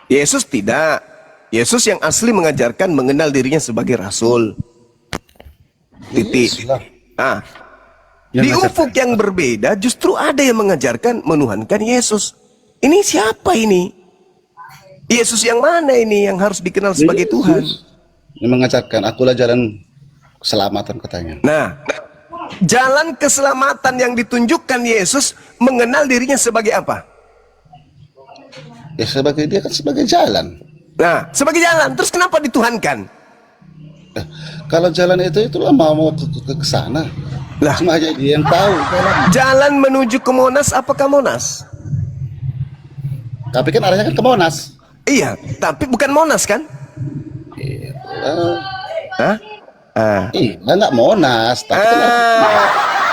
Yesus tidak. Yesus yang asli mengajarkan mengenal dirinya sebagai rasul. Titik. Nah, di ufuk yang berbeda justru ada yang mengajarkan menuhankan Yesus. Ini siapa ini? Yesus yang mana ini yang harus dikenal sebagai Tuhan? yang mengajarkan akulah jalan keselamatan katanya. Nah, jalan keselamatan yang ditunjukkan Yesus mengenal dirinya sebagai apa? Ya sebagai dia kan sebagai jalan. Nah, sebagai jalan. Terus kenapa dituhankan? Kalau jalan itulah mau ke sana. Lah, cuma aja dia yang tahu. Jalan menuju ke Monas, apakah Monas? Tapi kan arahnya kan ke Monas. Iya, tapi bukan Monas kan? Hah? Iya, enggak Monas. Tapi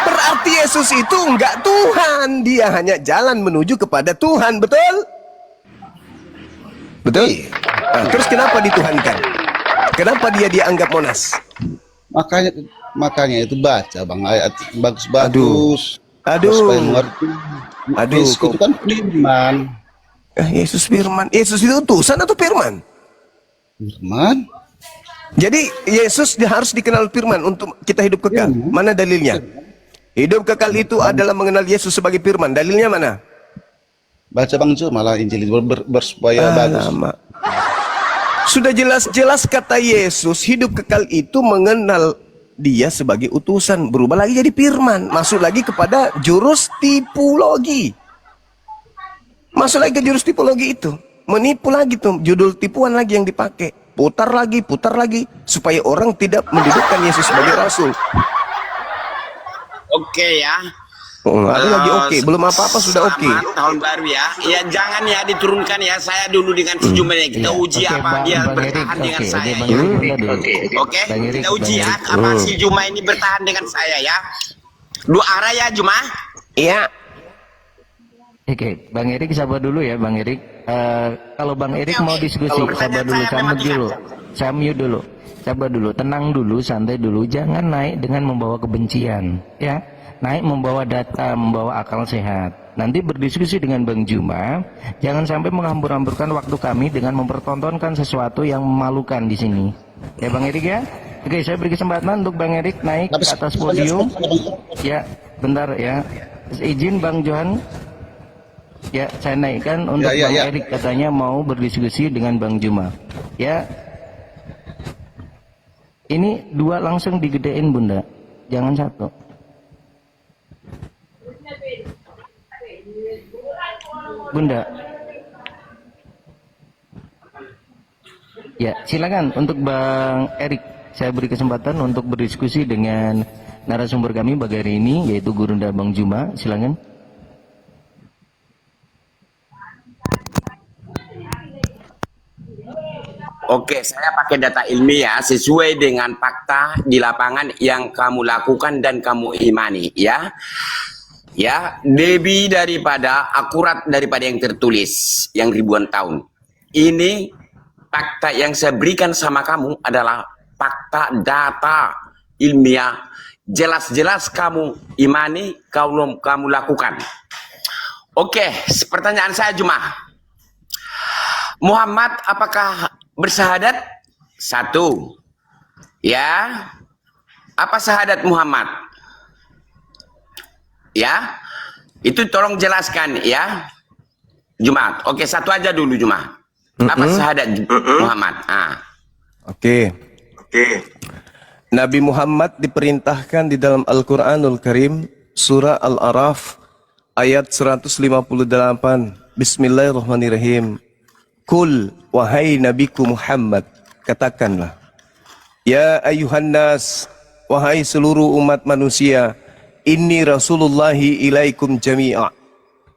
berarti Yesus itu enggak Tuhan. Dia hanya jalan menuju kepada Tuhan, betul? Betul? Nah, terus kenapa dituhankan? Kenapa dia dianggap monas? Makanya itu baca bang ayat bagus-bagus. Aduh. Aduh. Itu kan firman. Yesus firman. Yesus itu utusan atau firman? Firman. Jadi Yesus harus dikenal firman untuk kita hidup kekal. Mana dalilnya? Hidup kekal itu adalah mengenal Yesus sebagai firman. Dalilnya mana? Baca Bang Jo malah Injil itu supaya bagus. Sudah jelas-jelas kata Yesus hidup kekal itu mengenal dia sebagai utusan, berubah lagi jadi firman, masuk lagi kepada jurus tipologi. Masuk lagi ke jurus tipologi itu, menipu lagi tuh, judul tipuan lagi yang dipakai, putar lagi supaya orang tidak mendudukkan Yesus sebagai rasul. Oke ya. Ada lagi oke, belum apa-apa sudah oke. Tahun baru ya. Ya jangan ya diturunkan ya. Saya dulu dengan sejumlahnya kita uji apa dia bertahan dengan saya. Oke. Kita uji ya apa si Juma ini bertahan dengan saya ya. 2 arah ya Juma. Iya. Oke, Bang Erik sabar dulu ya, Bang Erik. Kalau Bang Erik mau diskusi, sabar dulu, sabar dulu, tenang dulu, santai dulu, jangan naik dengan membawa kebencian, ya. Naik membawa data, membawa akal sehat. Nanti berdiskusi dengan Bang Juma, jangan sampai menghambur-hamburkan waktu kami dengan mempertontonkan sesuatu yang memalukan di sini. Ya Bang Erik ya. Oke, saya beri kesempatan untuk Bang Erik naik ke atas podium. Ya, bentar ya. Izin Bang Johan. Ya, saya naikkan untuk Bang Erik, katanya mau berdiskusi dengan Bang Juma. Ya. Ini 2 langsung digedein Bunda. Jangan 1. Bunda. Ya, silakan untuk Bang Erik. Saya beri kesempatan untuk berdiskusi dengan narasumber kami pagi hari ini, yaitu Gurunda Bang Juma. Silakan. Oke, saya pakai data ilmiah sesuai dengan fakta di lapangan yang kamu lakukan dan kamu imani ya. Ya, lebih daripada akurat daripada yang tertulis yang ribuan tahun. Ini fakta yang saya berikan sama kamu adalah fakta data ilmiah. Jelas-jelas kamu imani, kamu lakukan. Oke, pertanyaan saya Juma. Muhammad apakah bersahadat? 1. Ya. Apa syahadat Muhammad? Ya, itu tolong jelaskan ya, Juma. Oke, 1 aja dulu Juma. Apa syahadat Muhammad? Oke. Nabi Muhammad diperintahkan di dalam Al-Quranul Karim, surah Al-Araf, ayat 158. Bismillahirrahmanirrahim. Kul, wahai Nabiku Muhammad, katakanlah, ya ayuhan nas, wahai seluruh umat manusia, inni rasulullahi ilaikum jami'a.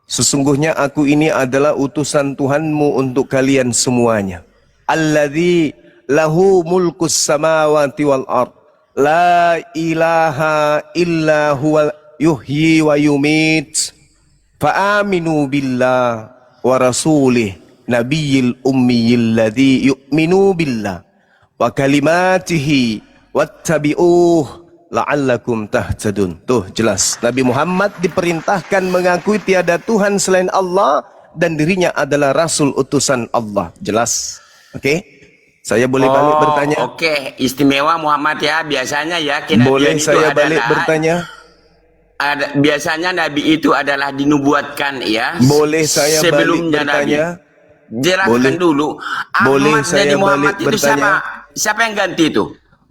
Sesungguhnya aku ini adalah utusan Tuhanmu untuk kalian semuanya. Alladzi lahu mulkus samawati wal ard. La ilaha illa huwa yuhyi wa yumit. Fa'aminu billah wa rasulih nabiyil ummiyil ladzi yu'minu billah wa kalimatihi wattabi'uh la'allakum tahtadun. Tuh jelas, Nabi Muhammad diperintahkan mengakui tiada Tuhan selain Allah dan dirinya adalah Rasul utusan Allah. Jelas. Oke. Saya boleh balik bertanya? Oke, istimewa Muhammad ya. Biasanya ya boleh saya balik bertanya? Biasanya Nabi itu adalah dinubuatkan ya. Boleh saya sebelumnya balik bertanya? Nabi. Jelaskan dulu. Boleh Ahmad saya jadi Muhammad balik itu bertanya? Siapa yang ganti itu?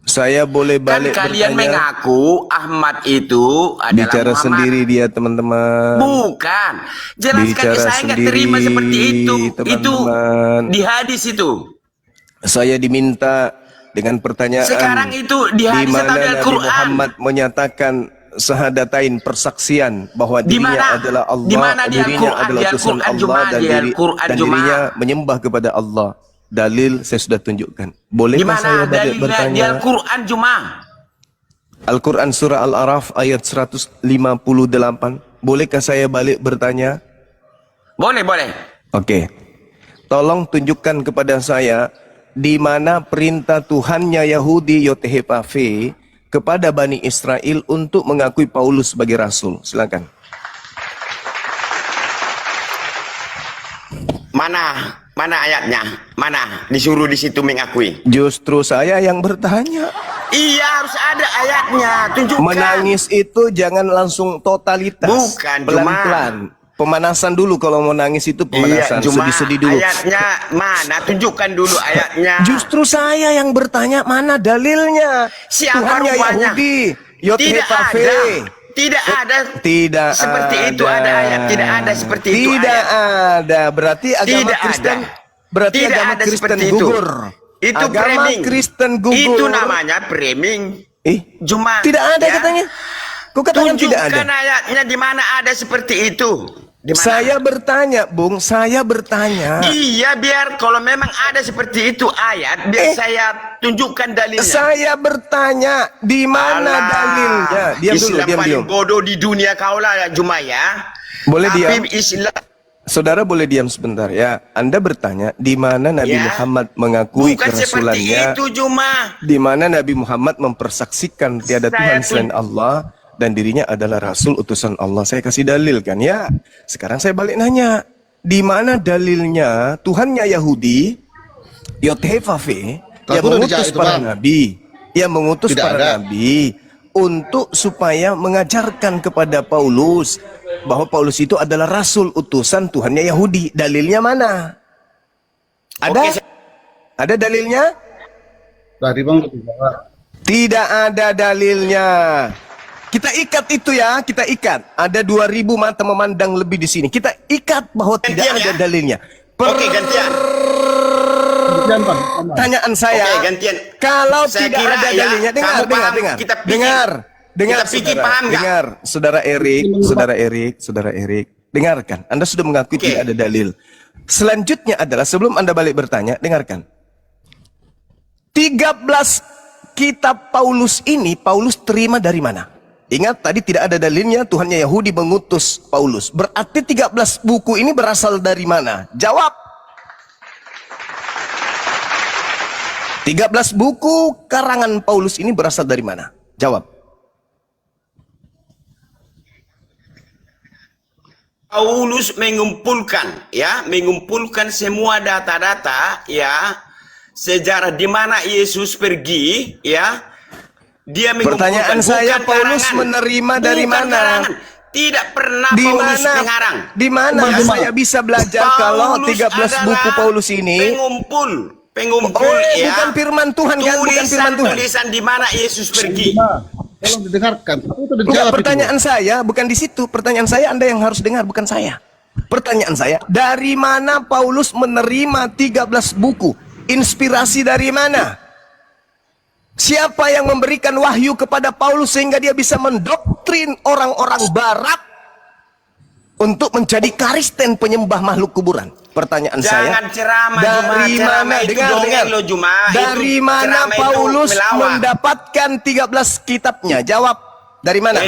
Saya boleh balik kan kalian bertanya? mengaku Ahmad itu adalah bicara Muhammad. Sendiri dia teman-teman. Bukan. Jelaskan bicara ke saya nggak terima seperti itu. Itu di hadis itu. Saya diminta dengan pertanyaan. Sekarang itu di hadis atau di Nabi Al-Quran? Muhammad menyatakan sahadatain persaksian bahwa dirinya adalah Allah, dirinya adalah utusan Allah dan dirinya menyembah kepada Allah. Dalil saya sudah tunjukkan. Bolehkah saya balik bertanya? Di Al-Quran cuma. Al-Quran surah Al-Araf ayat 158. Bolehkah saya balik bertanya? Boleh. Oke. tolong tunjukkan kepada saya di mana perintah Tuhannya Yahudi Yotehepafe kepada Bani Israel untuk mengakui Paulus sebagai rasul. Silakan. Mana ayatnya? Mana disuruh di situ mengakui? Justru saya yang bertanya. Iya, harus ada ayatnya. Tunjukkan. Menangis itu jangan langsung totalitas. Bukan, pelan-pelan. Pemanasan dulu kalau mau nangis itu pemanasan. Iya, sedih-sedih dulu. Ayatnya mana? Tunjukkan dulu ayatnya. Justru saya yang bertanya mana dalilnya. Siapa Tuhannya rupanya? Yahudi. Tidak ada. Tidak ada. Tidak seperti ada. itu ada ayat. Tidak ada seperti itu Tidak ayat. ada. Berarti agama Tidak Kristen. ada. Berarti Tidak agama ada Kristen seperti itu. gugur. Itu agama framing. Kristen gugur. Itu namanya framing. Cuma tidak ada ya. katanya. Kok katanya tidak ada? Tunjukkan ayatnya di mana ada seperti itu. Di mana? Saya bertanya, Bung. Saya bertanya. Iya, biar kalau memang ada seperti itu ayat, biar saya tunjukkan dalilnya. Saya bertanya, di mana dalilnya? Diam dulu, Islam diam. paling bodoh di dunia kaulah Juma ya. Boleh Tapi diam? Islam. Saudara boleh diam sebentar ya. Anda bertanya, di mana Nabi Ya. Muhammad mengakui Bukan seperti kerasulannya? itu Juma. Di mana Nabi Muhammad mempersaksikan tiada Tuhan selain Allah dan dirinya adalah Rasul utusan Allah. Saya kasih dalil kan ya. Sekarang saya balik nanya, di mana dalilnya Tuhannya Yahudi Yotehepafe yang mengutus para nabi, yang mengutus para nabi untuk supaya mengajarkan kepada Paulus bahwa Paulus itu adalah Rasul utusan Tuhannya Yahudi. Dalilnya mana? Ada? Ada dalilnya? Tadi Bang, tidak ada dalilnya. Kita ikat itu ya, kita ikat. Ada 2000 mata memandang lebih di sini. Kita ikat bahwa tidak ada dalilnya. Oke, gantian. Pertanyaan saya, Oke, gantian. kalau Saya tidak kira ada ya, dalilnya, dengar, kamu paham, kita pikir. dengar, Kita pikir saudara, paham nggak? dengar, saudara Erik, dengarkan. Anda sudah mengakui tidak ada dalil. Selanjutnya adalah sebelum Anda balik bertanya, dengarkan. 13 kitab Paulus ini, Paulus terima dari mana? Ingat tadi tidak ada dalilnya, Tuhannya Yahudi mengutus Paulus. Berarti 13 buku ini berasal dari mana? Jawab. 13 buku karangan Paulus ini berasal dari mana? Jawab. Paulus mengumpulkan semua data-data ya, sejarah di mana Yesus pergi ya. Dia pertanyaan saya, Paulus menerima dari mana? Tidak pernah di Paulus mana? mengarang. Di mana saya bisa belajar kalau 13 buku Paulus ini pengumpul ya. Bukan firman Tuhan kan? Bukan firman Tuhan. Tulisan di mana Yesus pergi. Tolong didengarkan. Enggak, pertanyaan saya bukan di situ. Pertanyaan saya Anda yang harus dengar, bukan saya. Pertanyaan saya, dari mana Paulus menerima 13 buku? Inspirasi dari mana? Siapa yang memberikan wahyu kepada Paulus sehingga dia bisa mendoktrin orang-orang barat untuk menjadi Kristen penyembah makhluk kuburan? Pertanyaan saya, ceramah, dari mana? Dengar. Dari mana Paulus mendapatkan 13 kitabnya? Jawab. Dari mana?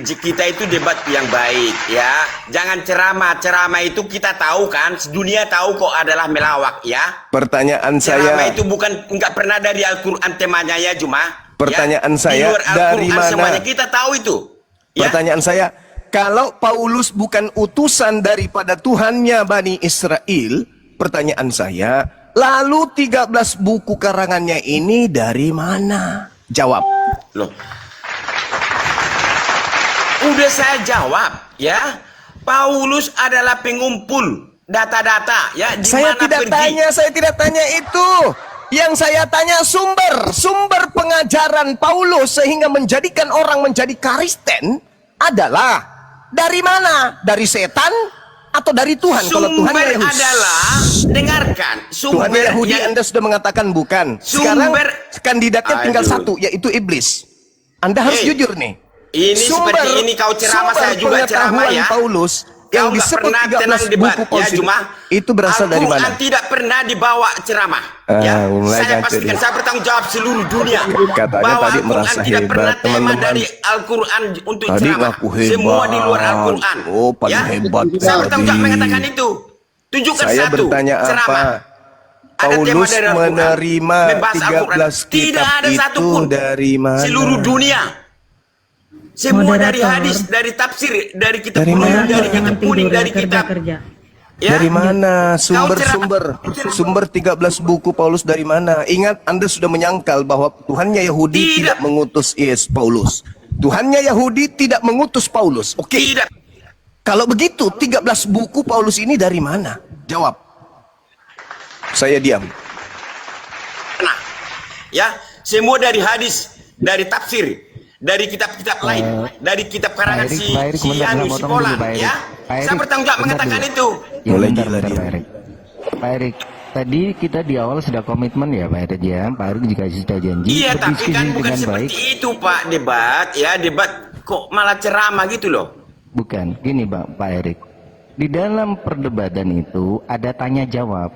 Kita itu debat yang baik ya. Jangan ceramah itu kita tahu kan, dunia tahu kok adalah melawak ya. Pertanyaan ceramah saya, itu nggak pernah dari Al-Quran temanya ya Juma. Pertanyaan ya. saya, di luar dari mana? Semuanya kita tahu itu. Ya? Pertanyaan saya, kalau Paulus bukan utusan daripada Tuhannya Bani Israel, pertanyaan saya, lalu 13 buku karangannya ini dari mana? Jawab. Loh. Udah saya jawab ya. Paulus adalah pengumpul data-data ya. Saya tidak tanya itu. Yang saya tanya sumber pengajaran Paulus sehingga menjadikan orang menjadi Kristen adalah dari mana? Dari setan atau dari Tuhan? Kalau Tuhan adalah dengarkan. Tuhan Yahudi Anda sudah mengatakan bukan. Sekarang kandidatnya tinggal satu, yaitu iblis. Anda harus jujur nih. Ini seperti ini kau ceramah, saya juga ceramah ya. Paulus yang disebut 13 buku Paulus itu berasal dari mana? Al-Quran tidak pernah dibawa ceramah. Ya, saya pastikan, saya bertanggung jawab seluruh dunia bahwa Al-Quran tidak pernah tema dari Al-Quran untuk ceramah. Semua di luar Al-Quran. Oh, paling hebat. Saya bertanggung jawab mengatakan itu. Tunjukkan Saya satu bertanya ceramah. apa? Ada tema Paulus dari Al-Quran, menerima membahas Al-Quran. 13 Tidak kitab ada itu satupun dari mana? seluruh dunia. Semua dari Moderator. hadis, dari tafsir, dari kitab Dari kuning, mana? dari kitab Jangan kuning, tidur dari ya, kitab. kerja. Ya? Dari mana sumber-sumber cerah. sumber 13 buku Paulus dari mana? Ingat, Anda sudah menyangkal bahwa Tuhannya Yahudi tidak mengutus Paulus. Tuhannya Yahudi tidak mengutus Paulus. Oke. Tidak. Kalau begitu 13 buku Paulus ini dari mana? Jawab. Saya diam. Nah, ya, semua dari hadis, dari tafsir, dari kitab-kitab lain, dari kitab karangan si Anu, si Polan, ya. Saya bertanggung jawab mengatakan itu. Ya, bentar, Pak Erik. Pak Erik, tadi kita di awal sudah komitmen ya Pak Erik ya. Pak Erik juga sudah janji. Iya, tapi berdiskusi kan bukan dengan seperti baik. itu Pak, debat, ya, debat kok malah ceramah gitu loh. Bukan, gini Pak Erik. Di dalam perdebatan itu ada tanya jawab.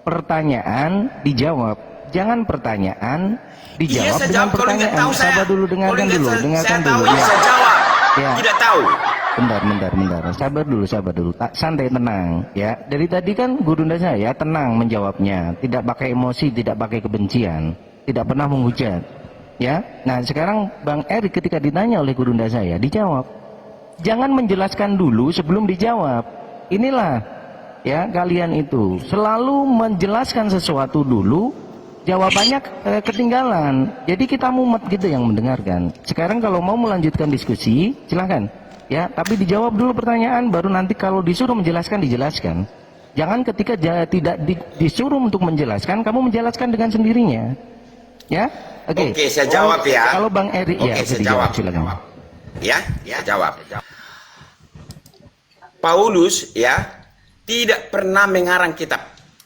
Pertanyaan dijawab. Jangan pertanyaan dijawab Iya, saya dengan jawab. Kalau nggak pertanyaan. tahu saya, Sabar dulu, kalau dengarkan nggak dulu, saya dengarkan tahu, dulu. ya saya jawab. Ya. Tidak tahu. Bentar. Sabar dulu. Santai, tenang. Ya, dari tadi kan gurunda saya tenang menjawabnya, tidak pakai emosi, tidak pakai kebencian, tidak pernah menghujat. Ya, nah sekarang Bang Erik ketika ditanya oleh gurunda saya, dijawab. Jangan menjelaskan dulu sebelum dijawab. Inilah, ya kalian itu selalu menjelaskan sesuatu dulu, jawabannya ketinggalan. Jadi kita mumet gitu yang mendengarkan. Sekarang kalau mau melanjutkan diskusi, silahkan. Ya, tapi dijawab dulu pertanyaan, baru nanti kalau disuruh menjelaskan, dijelaskan. Jangan ketika tidak disuruh untuk menjelaskan, kamu menjelaskan dengan sendirinya. Ya, oke. Oke, saya jawab ya. Kalau Bang Erik ya, Oke, saya dijawab, jawab. silakan. Ya, jawab. Paulus ya tidak pernah mengarang kitab,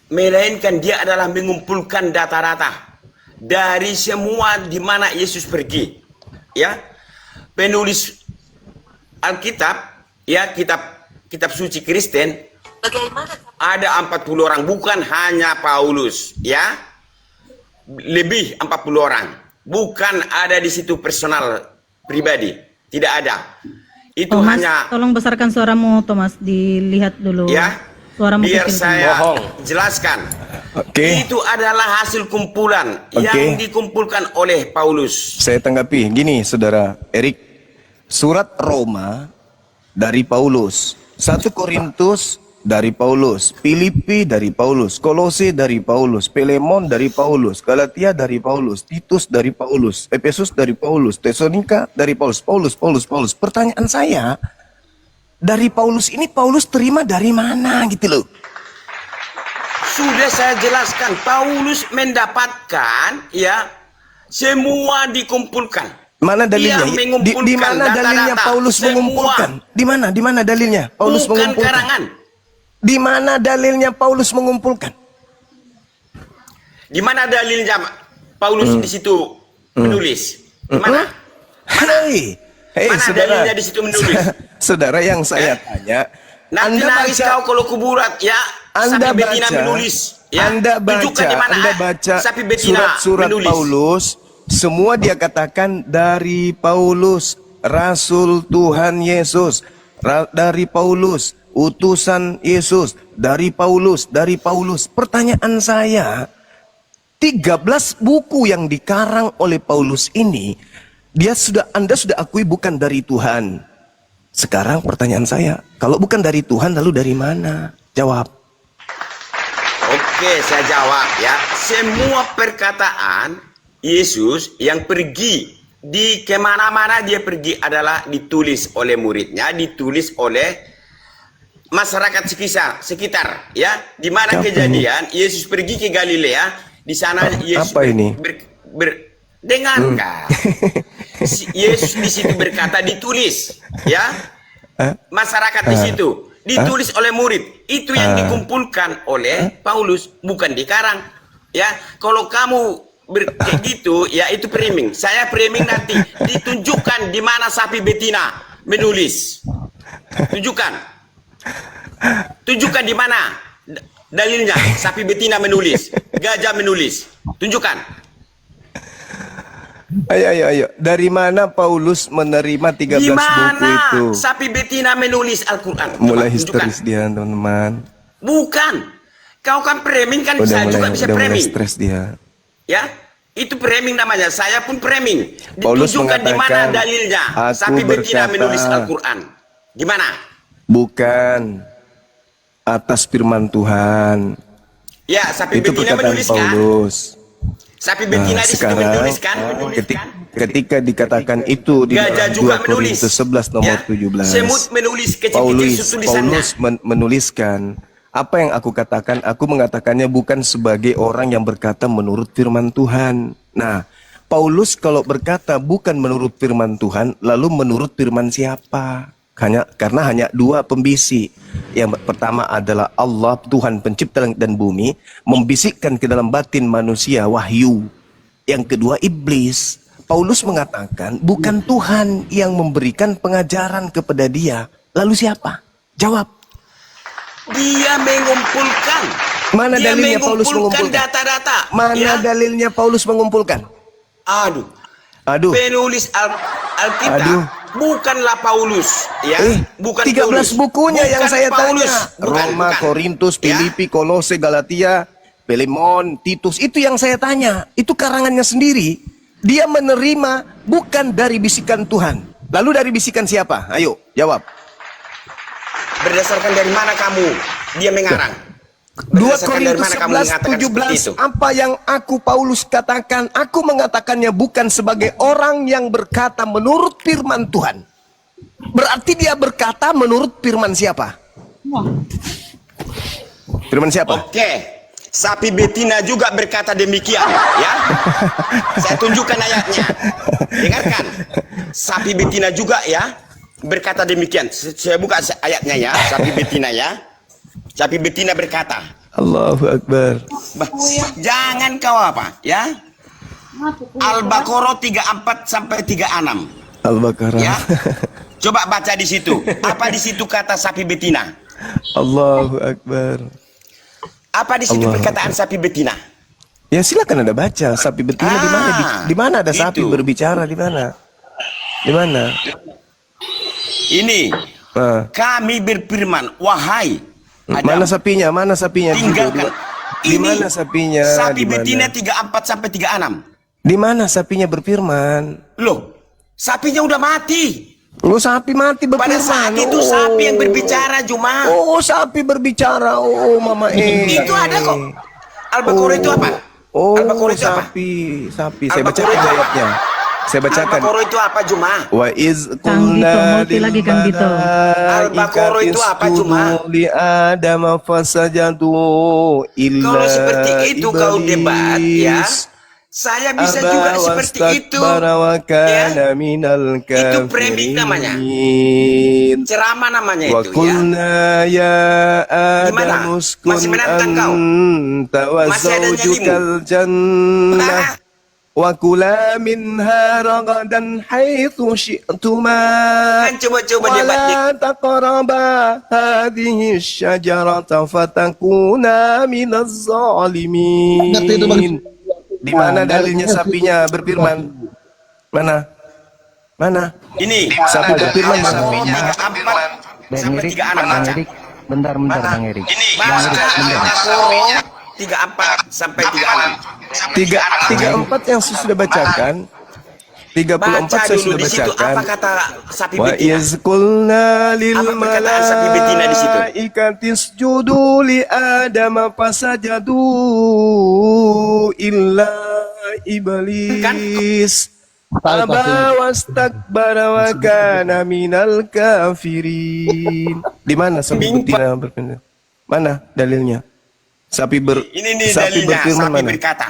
melainkan dia adalah mengumpulkan data-data dari semua di mana Yesus pergi. Ya, penulis Alkitab, ya kitab suci Kristen, ada 40 orang, bukan hanya Paulus, ya, lebih 40 orang, bukan ada di situ personal pribadi, tidak ada. Itu Thomas, hanya, tolong besarkan suaramu Thomas, dilihat dulu. ya, Suaramu biar kecil. saya jelaskan. Oke. Itu adalah hasil kumpulan Oke. yang dikumpulkan oleh Paulus. Saya tanggapi gini, Saudara Erik. Surat Roma dari Paulus, 1 Korintus dari Paulus, Filipi dari Paulus, Kolose dari Paulus, Filemon dari Paulus, Galatia dari Paulus, Titus dari Paulus, Efesus dari Paulus, Tesalonika dari Paulus. Paulus. Pertanyaan saya, dari Paulus ini Paulus terima dari mana gitu loh? Sudah saya jelaskan, Paulus mendapatkan ya semua dikumpulkan. Mana dalilnya? Dia mengumpulkan Di mana dalilnya data-data, Paulus semua. mengumpulkan? Di mana dalilnya Paulus Bukan mengumpulkan? karangan. Di mana dalilnya Paulus mengumpulkan? Di mana dalilnya Paulus di situ menulis? Di mana? Hei, Mana saudara, dalilnya di situ menulis? saudara yang saya tanya, Nanti nangis kau kalau kuburat ya. Anda Sapi betina baca, menulis. Ya. Anda Tunjukkan di mana baca sapi betina surat-surat menulis. Paulus, semua dia katakan dari Paulus, Rasul Tuhan Yesus, dari Paulus, utusan Yesus, dari Paulus. Pertanyaan saya, 13 buku yang dikarang oleh Paulus ini, Anda sudah akui bukan dari Tuhan. Sekarang pertanyaan saya, kalau bukan dari Tuhan, lalu dari mana? Jawab. Oke, saya jawab ya. Semua perkataan Yesus yang pergi di kemana-mana dia pergi adalah ditulis oleh muridnya, ditulis oleh masyarakat sekitar ya. Di mana kejadian Yesus pergi ke Galilea, di sana Yesus apa ini? dengarkan. Yesus di situ berkata ditulis ya. Masyarakat di situ ditulis oleh murid. Itu yang dikumpulkan oleh Paulus, bukan dikarang. Ya, kalau kamu kayak gitu, ya itu framing. Saya framing nanti ditunjukkan di mana sapi betina menulis. Tunjukkan di mana dalilnya sapi betina menulis, gajah menulis. Tunjukkan. Ayo. Dari mana Paulus menerima 13 Di buku mana itu? sapi betina menulis Al-Quran? Mulai Coba, histeris dia, teman-teman. Bukan. Kau kan framing kan, saya juga bisa udah mulai framing. stres dia. Ya, itu framing namanya. Saya pun framing. Paulus Ditunjukkan di mana mengatakan, dalilnya. aku Sapi betina berkata, menulis Al-Quran. Gimana? Bukan atas firman Tuhan. Ya, sapi Itu betina perkataan menuliskan. Paulus. Sapi betina di situ Sekarang menuliskan. ketika dikatakan itu di Gajah dalam juga 2 Korintus 11 nomor Ya, 17. semut menulis kecil-kecil tulisannya. Paulus menuliskan apa yang aku katakan, aku mengatakannya bukan sebagai orang yang berkata menurut firman Tuhan. Nah, Paulus kalau berkata bukan menurut firman Tuhan, lalu menurut firman siapa? Karena hanya dua pembisik. Yang pertama adalah Allah, Tuhan pencipta langit dan bumi, membisikkan ke dalam batin manusia wahyu. Yang kedua iblis. Paulus mengatakan bukan Tuhan yang memberikan pengajaran kepada dia. Lalu siapa? Jawab. Dia mengumpulkan. Mana Dia dalilnya Paulus mengumpulkan? Data-data. Mana Ya. dalilnya Paulus mengumpulkan? Aduh. Aduh. Penulis Alkitab Aduh. bukanlah Paulus, ya. Bukan 13 Paulus. bukunya yang Bukan saya Paulus. tanya. Bukan, Roma, bukan. Korintus, Ya. Filipi, Kolose, Galatia, Filemon, Titus. Itu yang saya tanya. Itu karangannya sendiri. Dia menerima bukan dari bisikan Tuhan. Lalu dari bisikan siapa? Ayo, jawab. Berdasarkan dari mana kamu dia mengarang? 2 Berdasarkan dari Korintus mana kamu 11, mengatakan seperti 17. itu? Apa yang aku Paulus katakan, aku mengatakannya bukan sebagai orang yang berkata menurut firman Tuhan. Berarti dia berkata menurut firman siapa? Firman siapa? Oke. Sapi betina juga berkata demikian, ya. Saya tunjukkan ayatnya. Dengarkan. Sapi betina juga ya berkata demikian. Saya buka ayatnya ya, sapi betina ya. Sapi betina berkata. Allahu Akbar. Jangan kau apa, ya? Al-Baqarah 34 sampai 36. Al-Baqarah. Ya. Coba baca di situ. Apa di situ kata sapi betina? Allahu Akbar. Apa di situ perkataan sapi betina? Ya silakan Anda baca sapi betina di mana? Di mana ada sapi berbicara di mana? Di mana? Ini kami berfirman, wahai Adam. Mana sapinya? Mana sapinya? Tinggalkan. Di mana sapinya? Sapi Di mana? betina 34 sampai 36. Di mana sapinya berfirman? Loh, sapinya udah mati. Oh, sapi mati berfirman. Pada saat itu sapi yang berbicara cuma. Oh, sapi berbicara. Oh, Mama Itu ada kok. Al-Baqarah itu apa? Oh, Al-Baqarah itu apa? Sapi. Saya bacakan ayatnya. Saya bacakan. Al-Baqarah itu apa cuma? Wa iz Kang Dito, multi lagi Kang Dito. Al-Baqarah itu apa cuma? Li Adam fasajadu illa Kalau seperti itu kau debat ya. Saya bisa juga seperti itu. Ya. Itu framing namanya. Ceramah namanya Wa itu ya. qulna ya Adam uskun Masih menantang kau? anta wa Masih ada zawjukal jannah wa kula minha ragadan haitsu syi'tuma Kan coba-coba wa debat la taqraba hadhihi syajarata fatakuna minaz zalimin. Di mana dalilnya sapinya berfirman? Mana? Mana? Ini Sapi berfirman mana? sapinya 34 Bang sampai Erik, 36 Bang baca. Erik, bentar Bang Erik. Ini baca Al-Baqarah 34 sampai 36. 34 yang saya sudah bacakan. 34 Baca saya dulu sudah di situ bacakan. apa kata sapi Wa betina. iz qulna lil Apa perkataan sapi betina di situ? malaikati isjudu li Adam fasajadu illa iblis aba wastakbara wa kana minal kafirin. Di mana sapi betina berfirman? Mana dalilnya? Sapi Ini nih sapi dalilnya, berfirman sapi mana? berkata.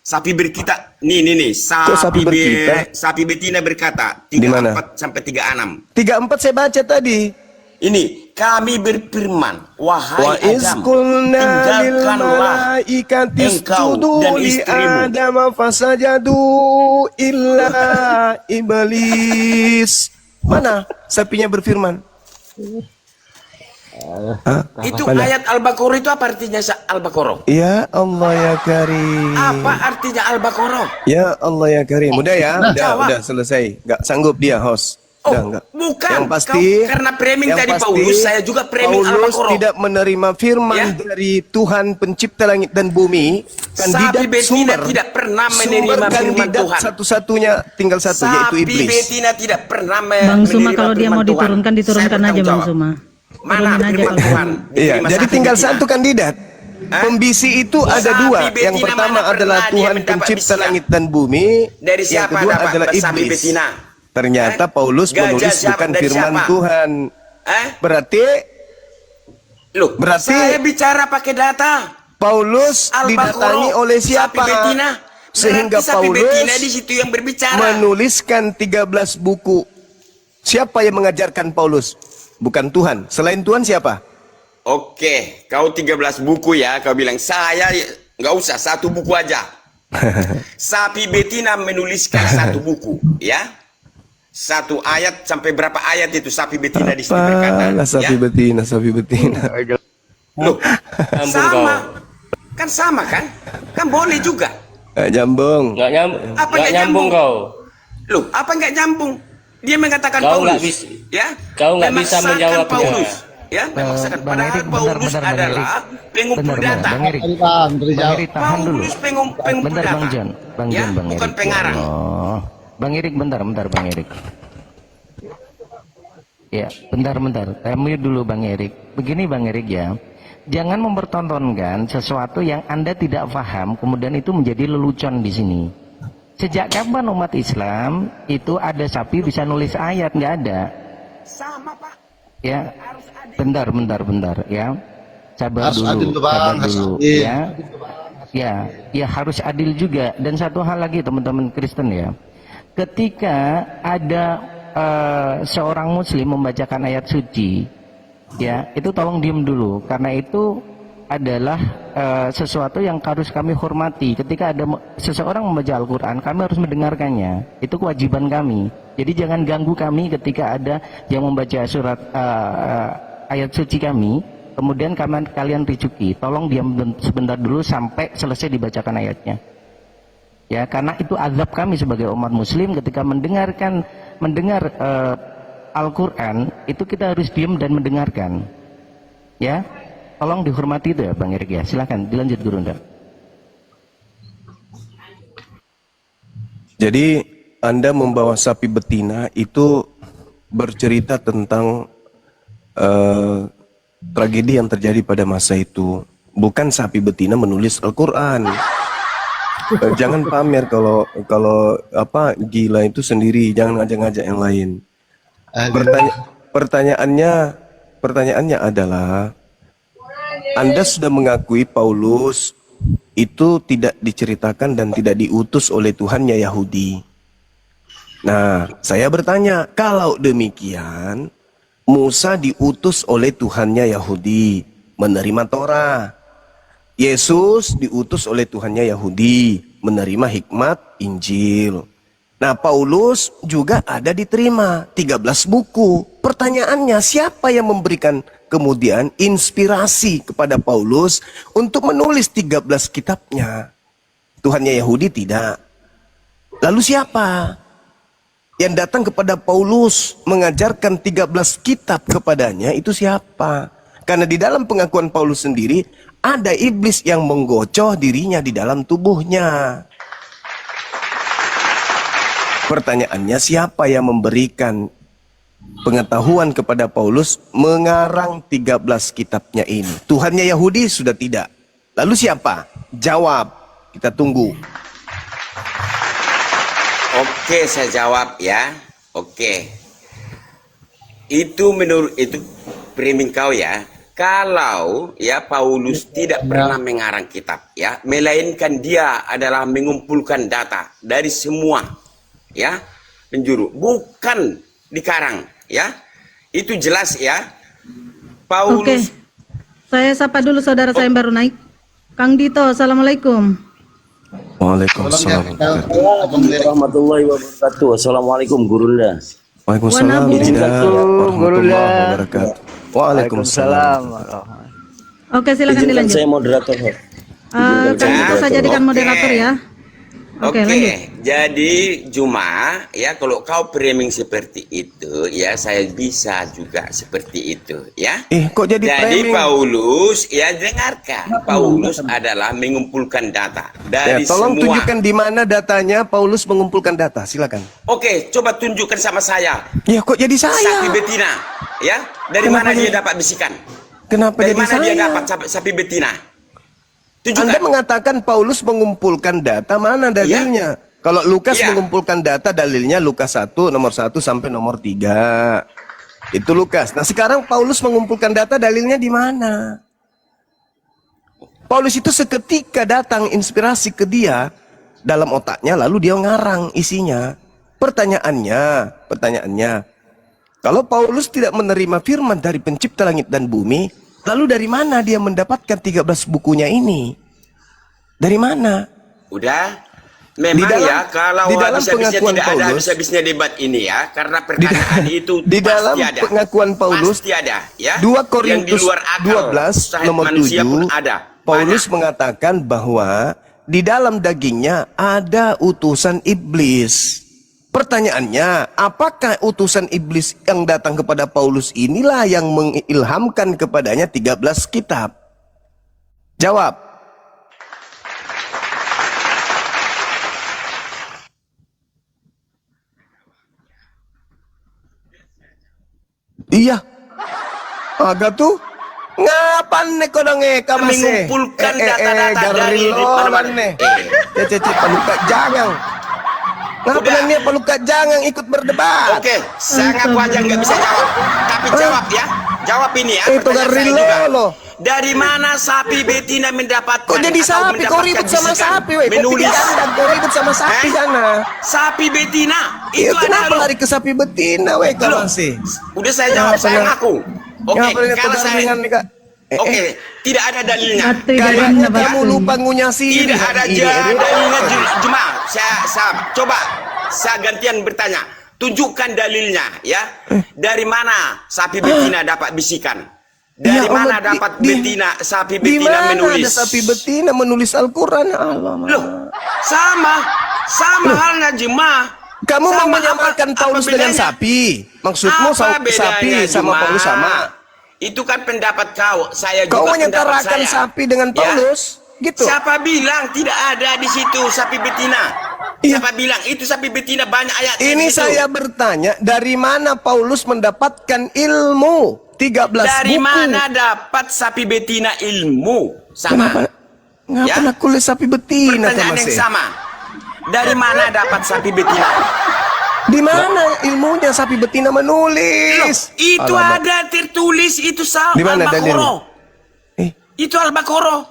Sapi berkita, nih, Kok sapi berkita? sapi betina berkata, Di mana? 34 sampai 36. 34 saya baca tadi. Ini, kami berfirman, Wa wahai iz Adam, qulna lil tinggalkanlah malaikati engkau isjudu dan li istrimu. Adam fasajadu illa iblis. Mana sapinya berfirman? Itu Mana? ayat Al-Baqarah itu apa artinya Al-Baqarah? Ya Allah ya Karim. Apa artinya Al-Baqarah? Ya Allah ya Karim. Udah ya, Jawab. udah selesai. Gak sanggup dia host. Enggak. Bukan. Yang pasti, Kau, karena framing tadi Paulus, saya juga framing Paulus Al-Baqarah. tidak menerima firman dari Tuhan pencipta langit dan bumi. Sapi betina tidak pernah menerima firman Tuhan. Satu-satunya tinggal satu, yaitu iblis. Sapi betina tidak pernah Bang Suma, kalau dia mau Tuhan. diturunkan aja Bang Suma. Mana firman Tuhan? Iya, jadi tinggal satu kandidat. Pembisi itu ada dua. Yang pertama adalah Tuhan pencipta langit dan bumi. Dari Yang siapa kedua dapat adalah sapi iblis. betina? Ternyata Paulus menulis bukan firman Tuhan. Berarti saya bicara pakai data. Paulus didatangi oleh siapa? Sapi betina. Sehingga sapi Paulus betina di situ yang berbicara. menuliskan 13 buku. Siapa yang mengajarkan Paulus? Bukan Tuhan. Selain Tuhan siapa? Oke, kau 13 buku ya. Kau bilang saya nggak usah, satu buku aja. Sapi betina menuliskan satu buku, ya. Satu ayat sampai berapa ayat itu sapi betina di situ berkata. Sapi betina. Loh, sama. Kan sama kan? Kan boleh juga. Nggak nyambung. Apa nggak nyambung kau? Loh, apa nggak nyambung? Dia mengatakan kau Paulus, ya? Kau nggak bisa menjawabnya. Paulus, ya? Memaksakan. Padahal Paulus adalah pengumpul data. Paulus pengumpul data. Ya, bukan pengarang. Oh, Bang Erik, bentar Bang Erik. Ya, bentar. Kami dulu Bang Erik. Begini Bang Erik ya. Jangan mempertontonkan sesuatu yang Anda tidak paham, kemudian itu menjadi lelucon di sini. Sejak kapan umat Islam itu ada sapi bisa nulis ayat? Nggak ada. Sama Pak. Ya, bentar ya. Sabar Harus dulu, adil, Bang. sabar dulu Adil. ya. Ya harus adil juga. Dan satu hal lagi teman-teman Kristen ya. Ketika ada seorang muslim membacakan ayat suci, ya itu tolong diem dulu, karena itu adalah sesuatu yang harus kami hormati. Ketika ada seseorang membaca Al-Quran, kami harus mendengarkannya. Itu kewajiban kami. Jadi jangan ganggu kami ketika ada yang membaca surat ayat suci kami, kemudian kalian ricuki. Tolong diam sebentar dulu sampai selesai dibacakan ayatnya. Ya, karena itu azab kami sebagai umat muslim ketika mendengar Al-Quran, itu kita harus diam dan mendengarkan. Ya, tolong dihormati itu ya Bang Erik ya. Silakan dilanjut Gurunda. Jadi Anda membawa sapi betina itu bercerita tentang tragedi yang terjadi pada masa itu. Bukan sapi betina menulis Al-Quran. Jangan pamer kalau apa gila itu sendiri, jangan ngajak-ngajak yang lain. Pertanyaannya adalah, Anda sudah mengakui Paulus itu tidak diceritakan dan tidak diutus oleh Tuhannya Yahudi. Nah, saya bertanya, kalau demikian Musa diutus oleh Tuhannya Yahudi menerima Torah. Yesus diutus oleh Tuhannya Yahudi menerima hikmat Injil. Nah, Paulus juga ada diterima 13 buku. Pertanyaannya, siapa yang memberikan kemudian inspirasi kepada Paulus untuk menulis 13 kitabnya? Tuhannya Yahudi tidak. Lalu siapa yang datang kepada Paulus mengajarkan 13 kitab kepadanya? Itu siapa? Karena di dalam pengakuan Paulus sendiri ada iblis yang menggocoh dirinya di dalam tubuhnya. Pertanyaannya, siapa yang memberikan pengetahuan kepada Paulus mengarang 13 kitabnya ini? Tuhannya Yahudi sudah tidak. Lalu siapa? Jawab. Kita tunggu. Oke, saya jawab ya. Oke. Itu menurut itu framing kau ya. Kalau ya Paulus tidak pernah mengarang kitab ya, melainkan dia adalah mengumpulkan data dari semua ya penjuru, bukan dikarang ya. Itu jelas ya. Paulus. Oke. Saya sapa dulu saudara saya yang baru naik. Kang Dito, assalamualaikum. Waalaikumsalam warahmatullahi wabarakatuh. Assalamualaikum Gurunda. Waalaikumsalam warahmatullahi wabarakatuh. Waalaikumsalam. Oke, silakan Izinkan dilanjut. saya moderator. Kang Dito saya jadikan moderator ya. Oke, lanjut. Jadi Juma, ya kalau kau framing seperti itu, ya saya bisa juga seperti itu, ya. Kok jadi framing? Paulus, ya dengarkan, Paulus adalah mengumpulkan data dari tolong semua. tunjukkan di mana datanya Paulus mengumpulkan data, silakan. Oke, coba tunjukkan sama saya. Ya kok jadi saya? Sapi betina, ya. Dari mana dia dapat bisikan? Kenapa dari jadi mana saya? dia dapat sapi betina? Tunjukkan. Anda mengatakan Paulus mengumpulkan data, mana dalilnya? Kalau Lukas mengumpulkan data, dalilnya Lukas 1 nomor 1 sampai nomor 3. Itu Lukas. Nah, sekarang Paulus mengumpulkan data, dalilnya di mana? Paulus itu seketika datang inspirasi ke dia dalam otaknya, lalu dia ngarang isinya. Pertanyaannya, kalau Paulus tidak menerima firman dari pencipta langit dan bumi, lalu dari mana dia mendapatkan 13 bukunya ini? Dari mana? Udah. Memang kalau habis-habisnya tidak ada habis-habisnya debat ini ya, karena pertanyaan itu di dalam pasti ada. Pengakuan Paulus, pasti ada, ya. 2 Korintus 12 nomor 7, Paulus mengatakan bahwa di dalam dagingnya ada utusan iblis. Pertanyaannya, apakah utusan iblis yang datang kepada Paulus inilah yang mengilhamkan kepadanya 13 kitab? Jawab. Iya. Agak tuh ngapan nek kodong mengumpulkan data-data dari mana? Cece paluka jangan. Ngapain dia paluka jangan ikut berdebat? Oke, saya ngaku aja nggak bisa jawab. Tapi jawab ya. Jawab ini ya. Itu garilo. Dari mana sapi betina mendapatkan? Kok jadi sapi? Kau ribut sama sapi, weh. Menulis. Kau ribut sama sapi sana. Sapi betina. Itu kenapa lari ke sapi betina, weh? Kau masih. Udah saya jawab, saya ngaku. Oke, kalau saya. Oke, tidak ada dalilnya. Kayaknya kamu lupa ngunyasi. Tidak ada dalilnya. Cuma saya gantian bertanya. Tunjukkan dalilnya, ya. Dari mana sapi betina dapat bisikan? Dari mana dapat sapi betina menulis? Ada sapi betina menulis Al-Quran? Loh, sama halnya jemaah. Kamu mau menyamakan Paulus dengan sapi? Maksudmu sapi sama Paulus sama? Itu kan pendapat kau. Saya juga kau menyetarakan sapi dengan Paulus? Gitu. Siapa bilang tidak ada di situ sapi betina? Siapa bilang itu sapi betina banyak ayat? Ini saya bertanya, dari mana Paulus mendapatkan ilmu? 13 dari buku. Mana dapat sapi betina ilmu? Sama. Ngapa nak kulit sapi betina? Pertanyaan yang sama. Dari mana dapat sapi betina? Di mana ilmunya sapi betina menulis? Loh, itu ada tertulis itu di mana Al-Baqarah. Itu Al-Baqarah.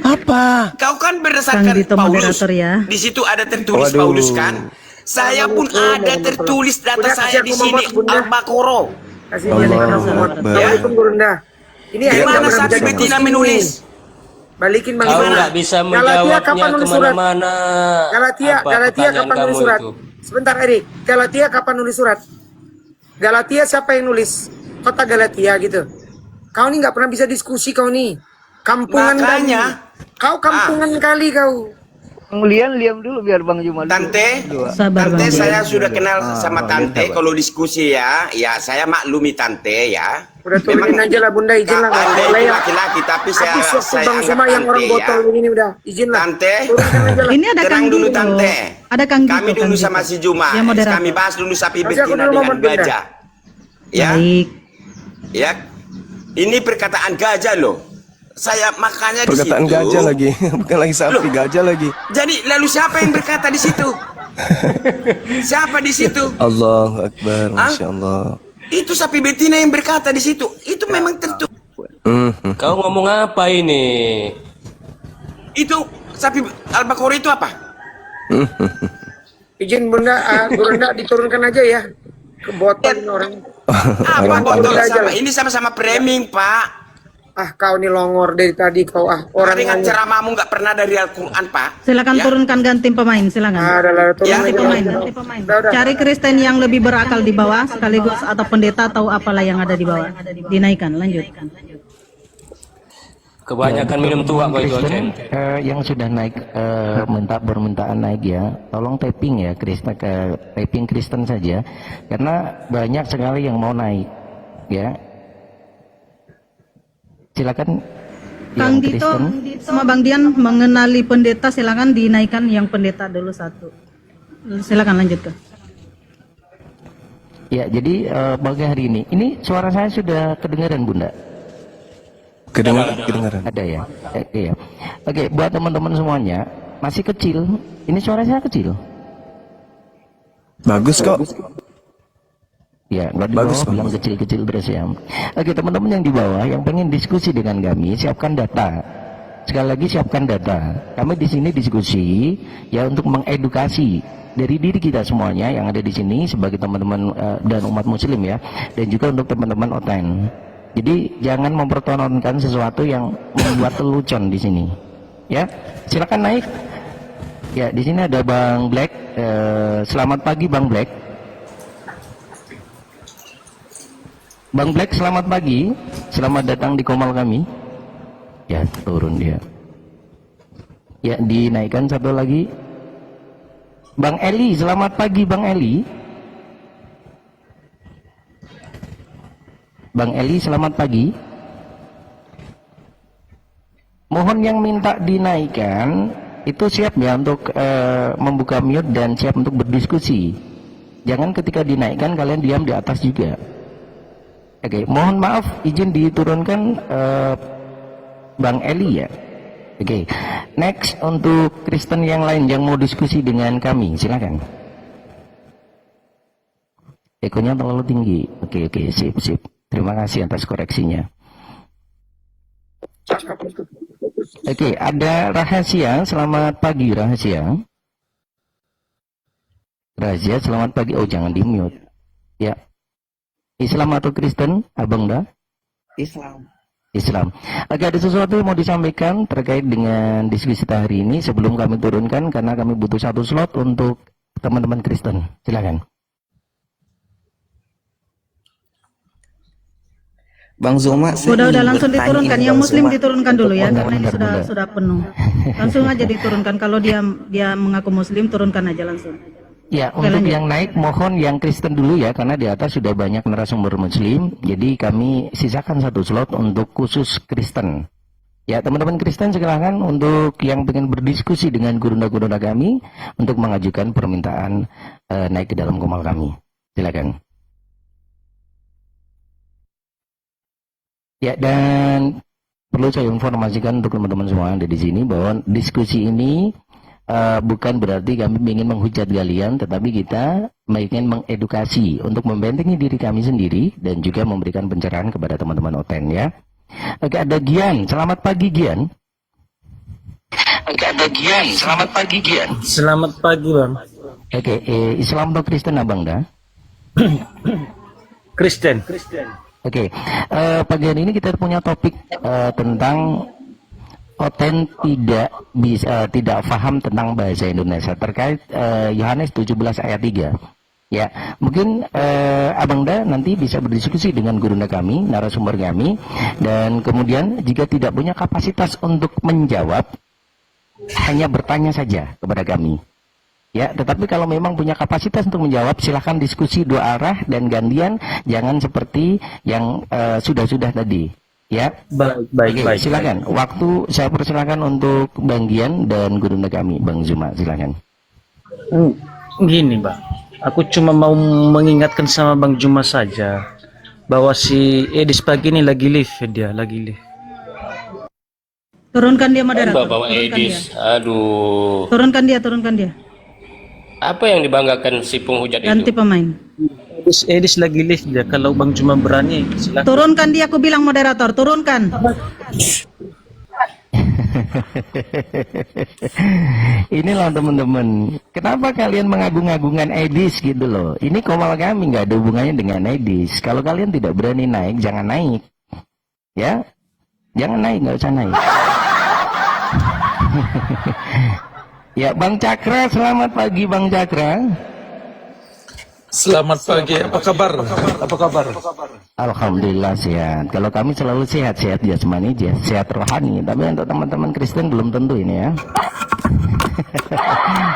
Apa? Kau kan berdasarkan Paulus. Ya. Di situ ada tertulis Paulus kan? Saya pun ada tertulis data saya di sini Al-Baqarah. Assalamualaikum Gurunda. Ini gimana sapi betina menulis? Balikin Bang. Kau nggak bisa menjawabnya kemana-mana. Galatia kapan nulis surat? Sebentar Erik. Galatia kapan nulis surat? Galatia siapa yang nulis? Kota Galatia gitu. Kau ini nggak pernah bisa diskusi kau nih. Kampungan kali. Kau kampungan kali kau. Liam dulu biar Bang Juma. Tante, saya sudah kenal sama Tante. Kalau diskusi ya saya maklumi Tante ya. Udah turunin aja lah Bunda, izin lah. Tante itu laki-laki, tapi saya Bang Suma yang orang botol ini udah izin lah. Tante, ini ada tenang dulu Tante. Ada Kang Gito. Kami dulu sama si Juma. Kami bahas dulu sapi betina dengan gajah. Ya. Baik. Ya. Ini perkataan gajah loh. Saya makanya di situ. Perkataan gajah lagi, bukan lagi sapi, gajah lagi. Jadi lalu siapa yang berkata di situ? Siapa di situ? Allahu Akbar, Masya Allah. Itu sapi betina yang berkata di situ. Itu memang tertulis. Kau ngomong apa ini? Itu sapi Al-Baqarah itu apa? Izin Bunda, Bunda diturunkan aja ya. Ke botol orang. Apa botol sama? Ini sama-sama framing, Pak. Kau nih longor dari tadi kau orang dengan ceramahmu nggak pernah dari Al-Quran, Pak. Silakan turunkan ganti pemain, silakan. Ganti pemain. Cari Kristen yang lebih berakal di bawah sekaligus atau pendeta atau apalah yang ada di bawah. Dinaikkan, lanjut. Kebanyakan minum tua kau itu, Ocen. Yang sudah naik minta permintaan naik ya, tolong tapping ya Kristen, ke tapping Kristen saja, karena banyak sekali yang mau naik ya. Silakan Kang yang Dito Kristen. sama Bang Dian mengenali pendeta, silakan dinaikkan yang pendeta dulu satu. Silakan lanjutkan. Ya, jadi bagi hari ini suara saya sudah kedengaran Bunda? Kedengaran. Ada ya? Iya. Oke, buat teman-teman semuanya, masih kecil. Ini suara saya kecil. Bagus kok. Ya, nggak di Bagus, bawah, bilang kecil-kecil terus ya. Oke, teman-teman yang di bawah yang pengen diskusi dengan kami, siapkan data. Sekali lagi siapkan data. Kami di sini diskusi ya untuk mengedukasi dari diri kita semuanya yang ada di sini sebagai teman-teman dan umat muslim ya, dan juga untuk teman-teman OTEN. Jadi jangan mempertontonkan sesuatu yang membuat lelucon di sini. Ya, silakan naik. Ya, di sini ada Bang Black. Selamat pagi Bang Black. Bang Black, selamat pagi. Selamat datang di Komal kami. Ya, turun dia. Ya, dinaikkan satu lagi. Bang Eli, selamat pagi Bang Eli. Bang Eli, selamat pagi. Mohon yang minta dinaikkan itu siap ya untuk membuka mute dan siap untuk berdiskusi. Jangan ketika dinaikkan kalian diam di atas juga. Oke, mohon maaf izin diturunkan Bang Eli ya. Oke, next untuk Kristen yang lain yang mau diskusi dengan kami, silakan. Ekonya terlalu tinggi. Oke, sip. Terima kasih atas koreksinya. Oke, ada Rahasia. Selamat pagi Rahasia. Rahasia, selamat pagi. Oh, jangan di-mute. Ya. Islam atau Kristen, Abang dah? Islam. Oke, ada sesuatu yang mau disampaikan terkait dengan diskusi kita hari ini sebelum kami turunkan, karena kami butuh satu slot untuk teman-teman Kristen. Silakan. Bang Zoma, Udah langsung diturunkan. Yang Muslim diturunkan dulu ya, karena ini sudah penuh. Langsung aja diturunkan. Kalau dia mengaku Muslim, turunkan aja langsung. Ya, untuk yang naik mohon yang Kristen dulu ya, karena di atas sudah banyak narasumber Muslim. Jadi kami sisakan satu slot untuk khusus Kristen. Ya, teman-teman Kristen silakan untuk yang ingin berdiskusi dengan gurunda-gurunda kami untuk mengajukan permintaan naik ke dalam komal kami. Silakan. Ya, dan perlu saya informasikan untuk teman-teman semua yang ada di sini bahwa diskusi ini bukan berarti kami ingin menghujat kalian, tetapi kita ingin mengedukasi untuk membentengi diri kami sendiri dan juga memberikan pencerahan kepada teman-teman OTEN ya. Oke, ada Gian. Selamat pagi Gian. Oke, ada Gian. Selamat pagi Gian. Selamat pagi Bang. Oke, Islam atau Kristen Abang dah? Kristen. Oke, pagi hari ini kita punya topik tentang OTEN tidak paham tentang bahasa Indonesia terkait Yohanes 17 ayat 3. Ya, mungkin Abang Da nanti bisa berdiskusi dengan gurunda kami, narasumber kami, dan kemudian jika tidak punya kapasitas untuk menjawab, hanya bertanya saja kepada kami. Ya, tetapi kalau memang punya kapasitas untuk menjawab, silahkan diskusi dua arah dan gantian, jangan seperti yang sudah-sudah tadi. Ya, baik. Silakan. Waktu saya persilakan untuk Bang Gian dan gurunda kami, Bang Zuma, silakan. Gini, Bang. Aku cuma mau mengingatkan sama Bang Zuma saja bahwa si Edis pagi ini lagi live, dia lagi live. Turunkan dia moderator. Bapak Edis, aduh. Turunkan dia. Apa yang dibanggakan si penghujat itu? Ganti pemain. Edis lagi live dia. Kalau Bang Zuma berani, silakan. Turunkan dia, aku bilang moderator, turunkan. Inilah teman-teman, kenapa kalian mengagung-agungkan Edis gitu loh. Ini komal kami, nggak ada hubungannya dengan Edis. Kalau kalian tidak berani naik, jangan naik. Ya, jangan naik, nggak usah naik. Ya, Bang Cakra, selamat pagi Bang Cakra. Selamat pagi, apa kabar? Apa kabar? Alhamdulillah sehat. Kalau kami selalu sehat jasmani, sehat rohani. Tapi untuk teman-teman Kristen belum tentu ini ya.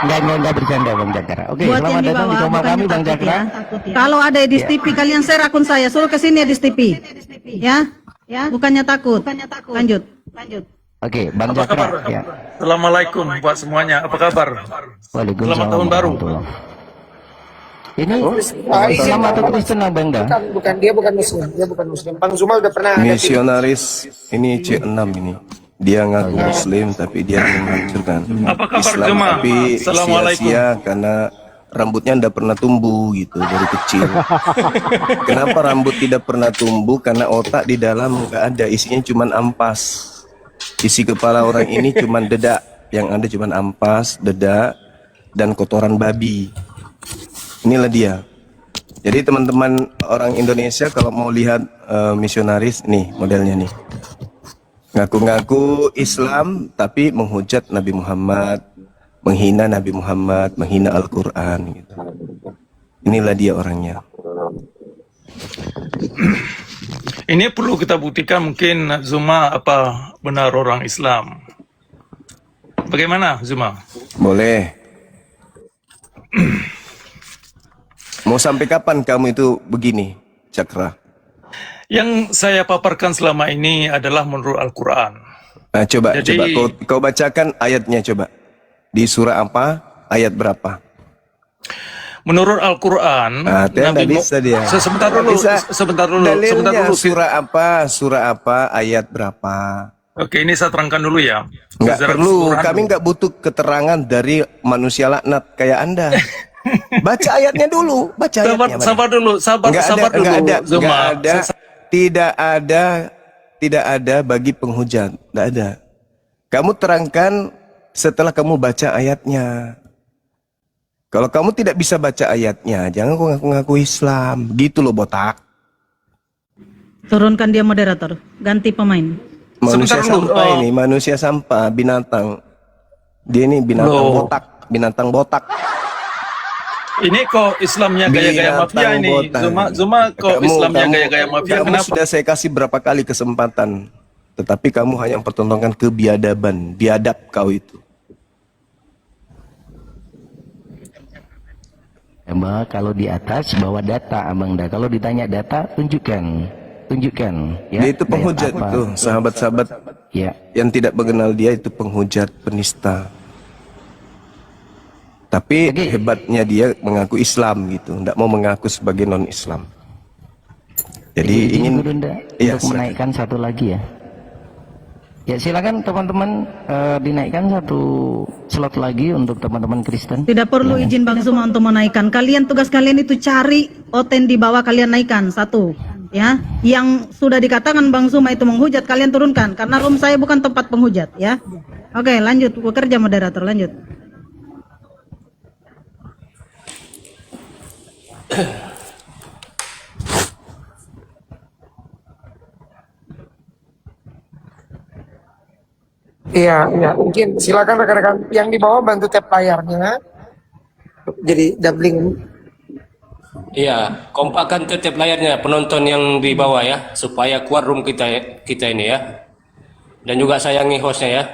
Enggak bercanda Bang Jakra. Oke, Buat selamat yang di datang di bawah, rumah bukannya kami Bang takut Jakra. ya. Kalau ada Edis TV, kalian share akun saya, suruh ke sini Edis TV. Ya, bukannya takut. Lanjut. Oke, Bang Apa Jakra. kabar? Ya. Assalamualaikum buat semuanya. Apa kabar? Waalaikumsalam. Selamat tahun baru. Ini Islam atau Kristen Bang Da? Bukan, dia bukan Muslim. Dia bukan Muslim. Bang Zuma udah pernah ada Misionaris ini C6 ini. Dia ngaku Muslim tapi dia menghancurkan Apa kabar, Islam Juma? tapi Assalamualaikum. sia-sia karena rambutnya ndak pernah tumbuh gitu dari kecil. Kenapa rambut tidak pernah tumbuh? Karena otak di dalam nggak ada, isinya cuman ampas. Isi kepala orang ini cuman dedak, yang ada cuman ampas, dedak, dan kotoran babi. Inilah dia. Jadi teman-teman orang Indonesia kalau mau lihat misionaris, nih modelnya nih. Ngaku-ngaku Islam tapi menghujat Nabi Muhammad, menghina Nabi Muhammad, menghina Al-Quran gitu. Inilah dia orangnya. Ini perlu kita buktikan mungkin Zuma apa benar orang Islam. Bagaimana Zuma? Boleh. Mau sampai kapan kamu itu begini, Cakra? Yang saya paparkan selama ini adalah menurut Al-Quran. Nah, coba Jadi- kau bacakan ayatnya coba. Di surah apa? Ayat berapa? Menurut Al-Quran, Nah, dia nggak bisa dia. Sebentar dulu, Bisa. sebentar dulu, Dalilnya sebentar dulu. surah apa, ayat berapa? Oke, ini saya terangkan dulu ya. Nggak Secara perlu, keseluruhan kami dulu. nggak butuh keterangan dari manusia laknat kayak Anda. Baca ayatnya dulu, baca ayatnya. Sabar dulu, sabar Nggak dulu. nggak ada, Zuma. tidak ada bagi penghujat, nggak ada. Kamu terangkan setelah kamu baca ayatnya. Kalau kamu tidak bisa baca ayatnya, jangan ngaku-ngaku Islam, gitu loh botak. Turunkan dia moderator, ganti pemain. Manusia Sebentar dulu, sampah ini, manusia sampah, binatang. Dia ini binatang Loh. botak, binatang botak. Ini kok Islamnya gaya-gaya mafia ini. botak. Zuma kok Islamnya gaya-gaya mafia. Kamu Kenapa? sudah saya kasih berapa kali kesempatan, tetapi kamu hanya mempertontonkan kebiadaban, biadab kau itu. Mbak, kalau di atas bawa data Abang Da. Kalau ditanya data, tunjukkan. Ya, Dia itu penghujat Ayat apa? itu, sahabat-sahabat Ya. yang tidak mengenal dia itu penghujat, penista. Tapi hebatnya dia mengaku Islam gitu, tidak mau mengaku sebagai non-Islam. Jadi Izin ingin, Guru Nda, iya, untuk menaikkan satu lagi ya. Ya silakan teman-teman, dinaikkan satu slot lagi untuk teman-teman Kristen. Tidak perlu izin Bang Zuma untuk menaikkan. Kalian tugas kalian itu cari Oten di bawah, kalian naikkan satu. Ya, yang sudah dikatakan Bang Zuma itu menghujat, kalian turunkan karena room saya bukan tempat penghujat ya. Oke, lanjut bekerja moderator, lanjut. Iya, mungkin silakan rekan-rekan yang di bawah bantu tap layarnya. Jadi doubling. Iya, kompakkan tetap layarnya penonton yang di bawah ya, supaya kuat room kita ini ya. Dan juga sayangi hostnya ya.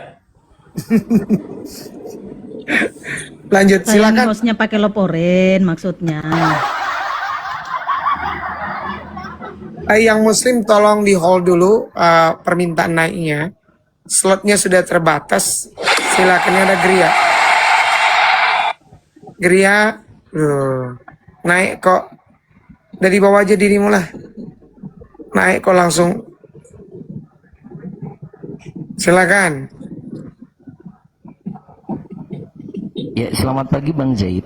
Lanjut, silakan. Hostnya pakai loporen maksudnya. Yang Muslim tolong di hold dulu permintaan naiknya. Slotnya sudah terbatas. Silakan, ada Gria. Gria, naik kok. Dari bawah aja dirimu lah. Naik kok langsung. Silakan. Ya, selamat pagi Bang Zaid.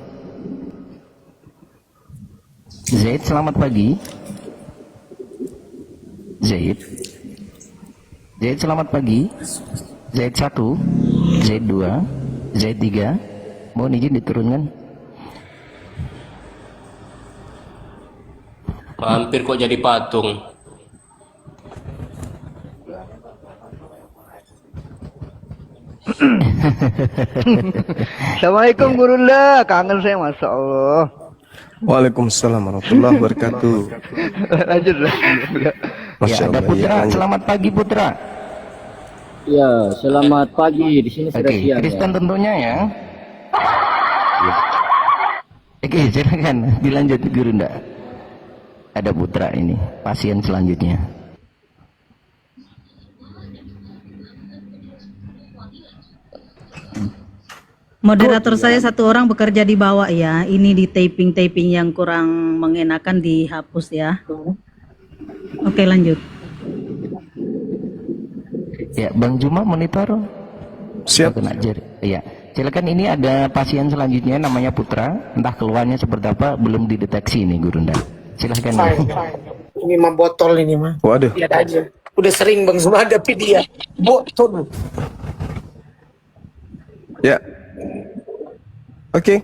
Zaid, selamat pagi. Zaid. Zaid, selamat pagi. Zaid 1, Zaid 2, Zaid 3. Mohon izin diturunkan. Hampir kok jadi patung. Assalamualaikum Guru Nda, kangen saya Masya Allah. Waalaikumsalam warahmatullahi wabarakatuh. Lanjut. Masya Ya, ada Allah, Putra. ya, lanjut. Selamat pagi Putra. Ya, selamat pagi. Di sini sudah Oke, siang. Kristen Ya. tentunya ya. Oke, silakan dilanjut Gurunda. Ada Putra ini, pasien selanjutnya. Moderator saya satu orang bekerja di bawah ya. Ini di taping yang kurang mengenakan dihapus ya. Oke, lanjut. Ya, Bang Juma monitor. Siap. Iya. Silakan, ini ada pasien selanjutnya namanya Putra. Entah keluhannya seperti apa belum dideteksi ini Gurunda. Silakan. Fine. Ini mah botol ini mah. Waduh. Lihat aja. Udah sering Bang Zuma hadapi dia. Botol. Ya. Oke.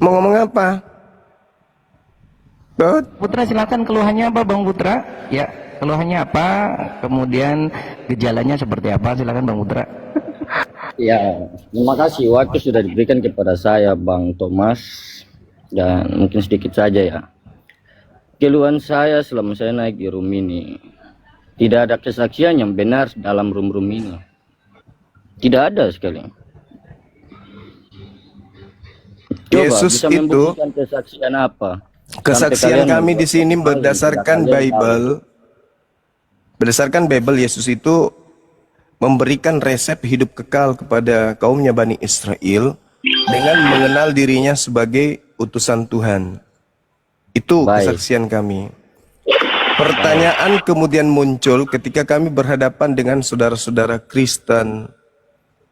Mau ngomong apa? Putra silakan, keluhannya apa Bang Putra? Ya, keluhannya apa? Kemudian gejalanya seperti apa? Silakan Bang Putra. Ya, terima kasih waktu sudah diberikan kepada saya Bang Thomas, dan mungkin sedikit saja ya. Keluhan saya selama saya naik di room ini, tidak ada kesaksian yang benar dalam room ini. Tidak ada sekali. Coba, Yesus bisa itu, membuktikan kesaksian apa? kesaksian kami di sini membuat berdasarkan hal yang tidak kalian Bible. Berdasarkan Bible, Yesus itu memberikan resep hidup kekal kepada kaumnya Bani Israel dengan mengenal dirinya sebagai utusan Tuhan. Itu kesaksian kami. Pertanyaan kemudian muncul ketika kami berhadapan dengan saudara-saudara Kristen.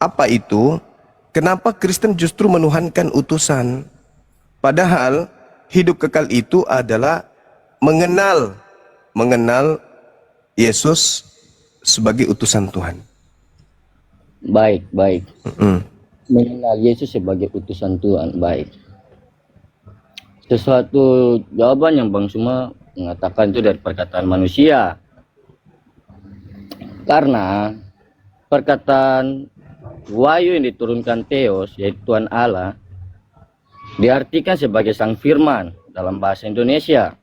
Apa itu? Kenapa Kristen justru menuhankan utusan? Padahal hidup kekal itu adalah mengenal Yesus sebagai utusan Tuhan. Baik. Mengenal Yesus sebagai utusan Tuhan, baik. Sesuatu jawaban yang Bang Suma mengatakan itu dari perkataan manusia. Karena perkataan Wahyu yang diturunkan Theos, yaitu Tuhan Allah, diartikan sebagai Sang Firman dalam bahasa Indonesia.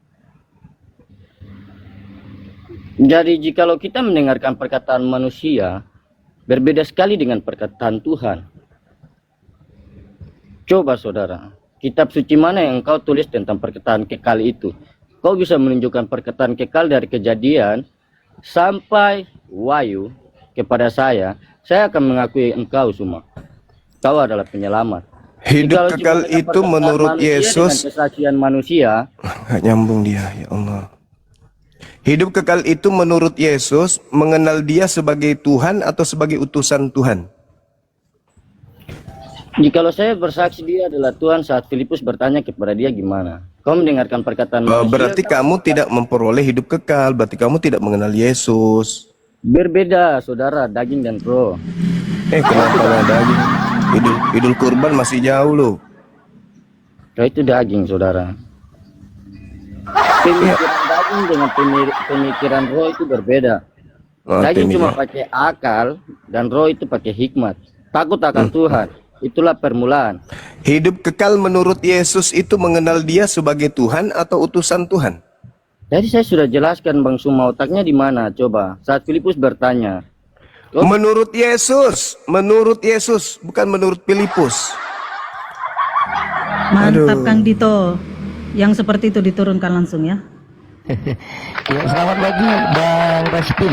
Jadi jikalau kita mendengarkan perkataan manusia, berbeda sekali dengan perkataan Tuhan. Coba saudara, kitab suci mana yang kau tulis tentang perkataan kekal itu? Kau bisa menunjukkan perkataan kekal dari Kejadian sampai Wahyu kepada saya akan mengakui engkau semua. Kau adalah penyelamat. Hidup kekal itu menurut Yesus, kesaksian manusia, nggak nyambung dia, ya Allah. Hidup kekal itu menurut Yesus mengenal dia sebagai Tuhan atau sebagai utusan Tuhan. Jikalau saya bersaksi dia adalah Tuhan saat Filipus bertanya kepada dia gimana? Kau mendengarkan perkataan manusia? Berarti kamu tidak memperoleh hidup kekal, berarti kamu tidak mengenal Yesus. Berbeda saudara, daging dan roh. Kenapa nggak daging? Idul kurban masih jauh loh. Itu daging saudara. Pemikiran daging dengan pemikiran roh itu berbeda. Daging cuma pakai akal dan roh itu pakai hikmat. Takut akan Tuhan. Itulah permulaan. Hidup kekal menurut Yesus itu mengenal dia sebagai Tuhan atau utusan Tuhan. Jadi saya sudah jelaskan Bang Suma, otaknya di mana? Coba saat Filipus bertanya. Menurut Yesus, bukan menurut Filipus. Mantap Kang Dito. Yang seperti itu diturunkan langsung ya. Ya, selamat pagi Bang Respin.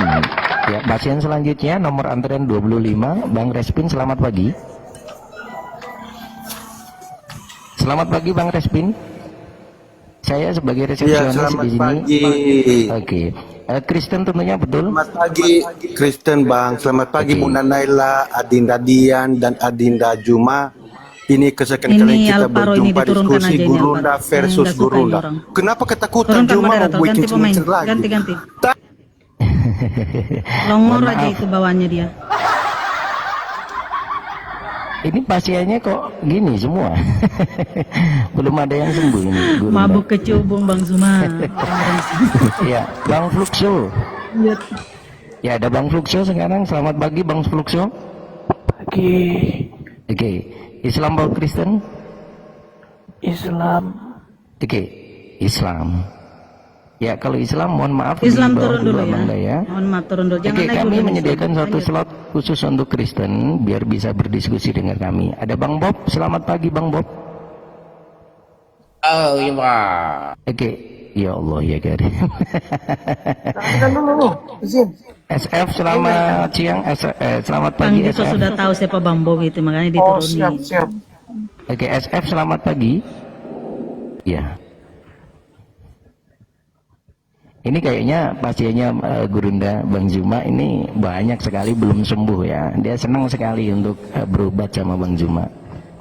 Ya, pasien selanjutnya nomor antrian 25, Bang Respin, selamat pagi. Selamat pagi Bang Respin. Saya sebagai resepsionis di sini. Pagi. Oke. Kristen tentunya betul. Selamat pagi Kristen Bang. Selamat pagi Muna Naila, Adinda Dian dan Adinda Juma. Ini kesekian kali kita berjumpa diskusi Gurunda versus Gurunda. Kenapa ketakutan Juma membuat cincin lagi? Ganti. Longor aja itu bawaannya dia. Ini pasiennya kok gini semua. Belum ada yang sembuh ini. Mabuk kecubung Bang Zuma. Ya, Bang Fluxo. Ya, ada Bang Fluxo sekarang. Selamat pagi Bang Fluxo. Pagi. Oke. Islam atau Kristen? Islam. Oke, Islam. Ya, kalau Islam mohon maaf Islam di bawah turun dulu Abang ya. ya. Mohon maaf turun dulu. Jangan Oke, naik kami dulu. menyediakan satu Lanjut. slot khusus untuk Kristen biar bisa berdiskusi dengan kami. Ada Bang Bob, selamat pagi Bang Bob. Oh iya Pak. Oke, ya Allah ya Karim. Kan dulu, izin. SF selamat siang, selamat Bang pagi Gito SF. sudah tahu siapa Bang Bob itu, makanya Oh, dituruni. siap. Oke, SF selamat pagi. Ya. Ini kayaknya pasiennya Gurunda Bang Juma ini banyak sekali belum sembuh ya. Dia senang sekali untuk berobat sama Bang Juma.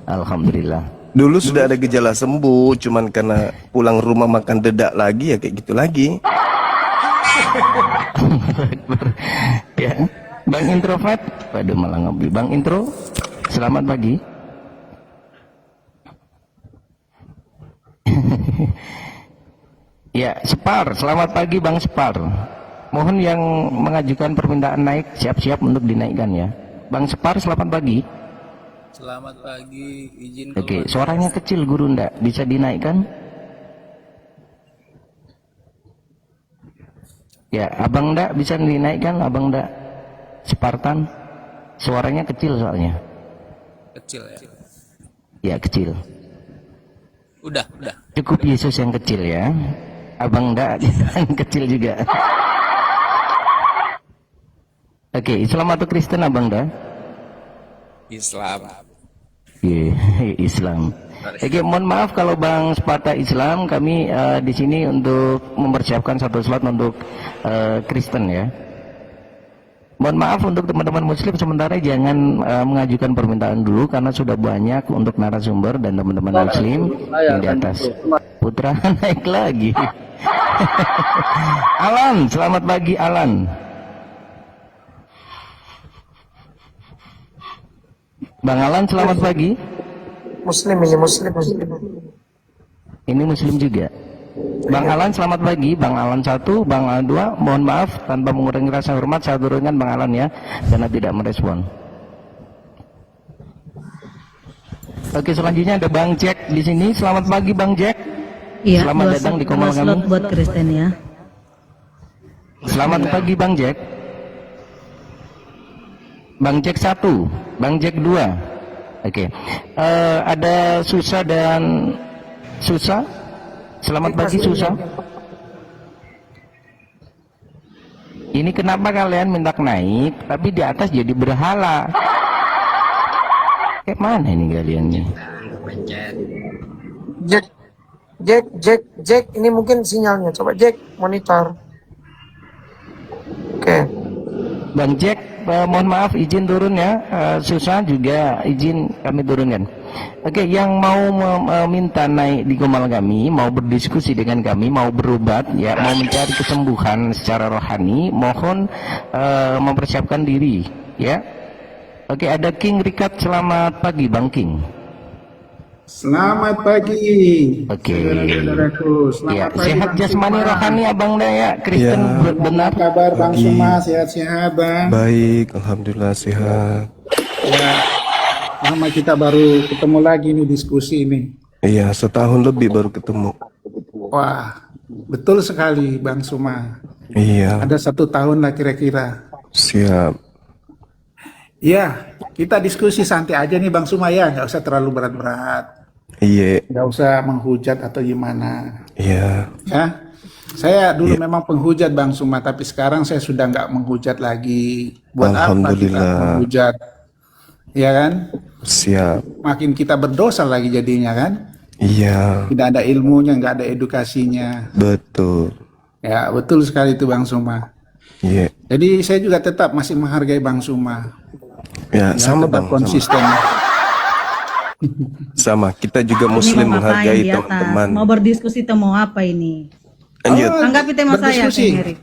Alhamdulillah. Dulu sudah ada gejala sembuh, cuman karena pulang rumah makan dedak lagi ya kayak gitu lagi. Ya, Bang Introvert, waduh malah ngopi. Bang Intro, selamat pagi. Ya, Separ, selamat pagi Bang Separ. Mohon yang mengajukan permintaan naik siap-siap untuk dinaikkan ya. Bang Separ, selamat pagi. Selamat pagi, izin Oke, suaranya kecil Guru ndak bisa dinaikkan? Ya, Abang ndak bisa dinaikkan, Abang ndak. Spartan, suaranya kecil soalnya. kecil ya. Ya, kecil. Udah. Cukup Yesus yang kecil ya. Abang ndak jangan kecil juga. Oke, Islam atau Kristen Abang ndak? Islam. Islam. Oke, mohon maaf kalau Bang Sparta Islam, kami di sini untuk mempersiapkan satu slot untuk Kristen ya. Mohon maaf untuk teman-teman Muslim sementara jangan mengajukan permintaan dulu karena sudah banyak untuk narasumber dan teman-teman Muslim yang di atas. Putra naik lagi. Alan, selamat pagi Alan. Bang Alan, selamat pagi. Muslim ini, Muslim. Ini Muslim juga. Bang Alan, selamat pagi. Bang Alan 1, Bang Alan 2, mohon maaf tanpa mengurangi rasa hormat saya turunkan Bang Alan ya, karena tidak merespon. Oke, selanjutnya ada Bang Jack di sini. Selamat pagi Bang Jack. Iya, Selamat datang di Komal slot kami. buat Kristen ya. Selamat pagi Bang Jack. Bang Jack 1, Bang Jack 2. Oke. Ada Susa dan Susa. Selamat pagi Susa. Ini kenapa kalian minta naik tapi di atas jadi berhala? Kayak mana ini kalian nih? Jack, ini mungkin sinyalnya. Coba Jack monitor. Oke. Bang Jack, mohon maaf izin turun ya. Susah juga izin kami turunkan. Oke, yang mau meminta naik di Komal kami, mau berdiskusi dengan kami, mau berobat, ya, mau mencari kesembuhan secara rohani, mohon mempersiapkan diri, ya. Oke, ada King Rikat, selamat pagi, Bang King. Selamat pagi. Oke. Saudara-saudaraku, selamat Ya, pagi. sehat Bang jasmani Suma. rohani Abang Daya, Kristen benar. Apa kabar Bang Pagi. Suma? Sehat-sehat Bang? Baik, alhamdulillah sehat. Ya, lama kita baru ketemu lagi nih diskusi ini. Iya, setahun lebih baru ketemu. Wah, betul sekali Bang Suma. Iya, Ada 1 tahun lah kira-kira. siap. Ya, kita diskusi santai aja nih Bang Suma ya, nggak usah terlalu berat-berat. Iya, Nggak usah menghujat atau gimana. iya. Ya, saya dulu memang penghujat Bang Suma, tapi sekarang saya sudah nggak menghujat lagi. Buat apa kita Alhamdulillah. menghujat? Ya kan? Siap. Makin kita berdosa lagi jadinya kan? Iya, Tidak ada ilmunya, nggak ada edukasinya. betul. Ya, betul sekali itu Bang Suma. Iya. Jadi saya juga tetap masih menghargai Bang Suma. Ya, sama tetap Bang, konsisten. sama. Kita juga Muslim Ini mau ngapain menghargai di atas? teman-teman. Mau berdiskusi atau mau apa ini? Lanjut. Tanggapi tema saya, Berdiskusi. Kang Heri.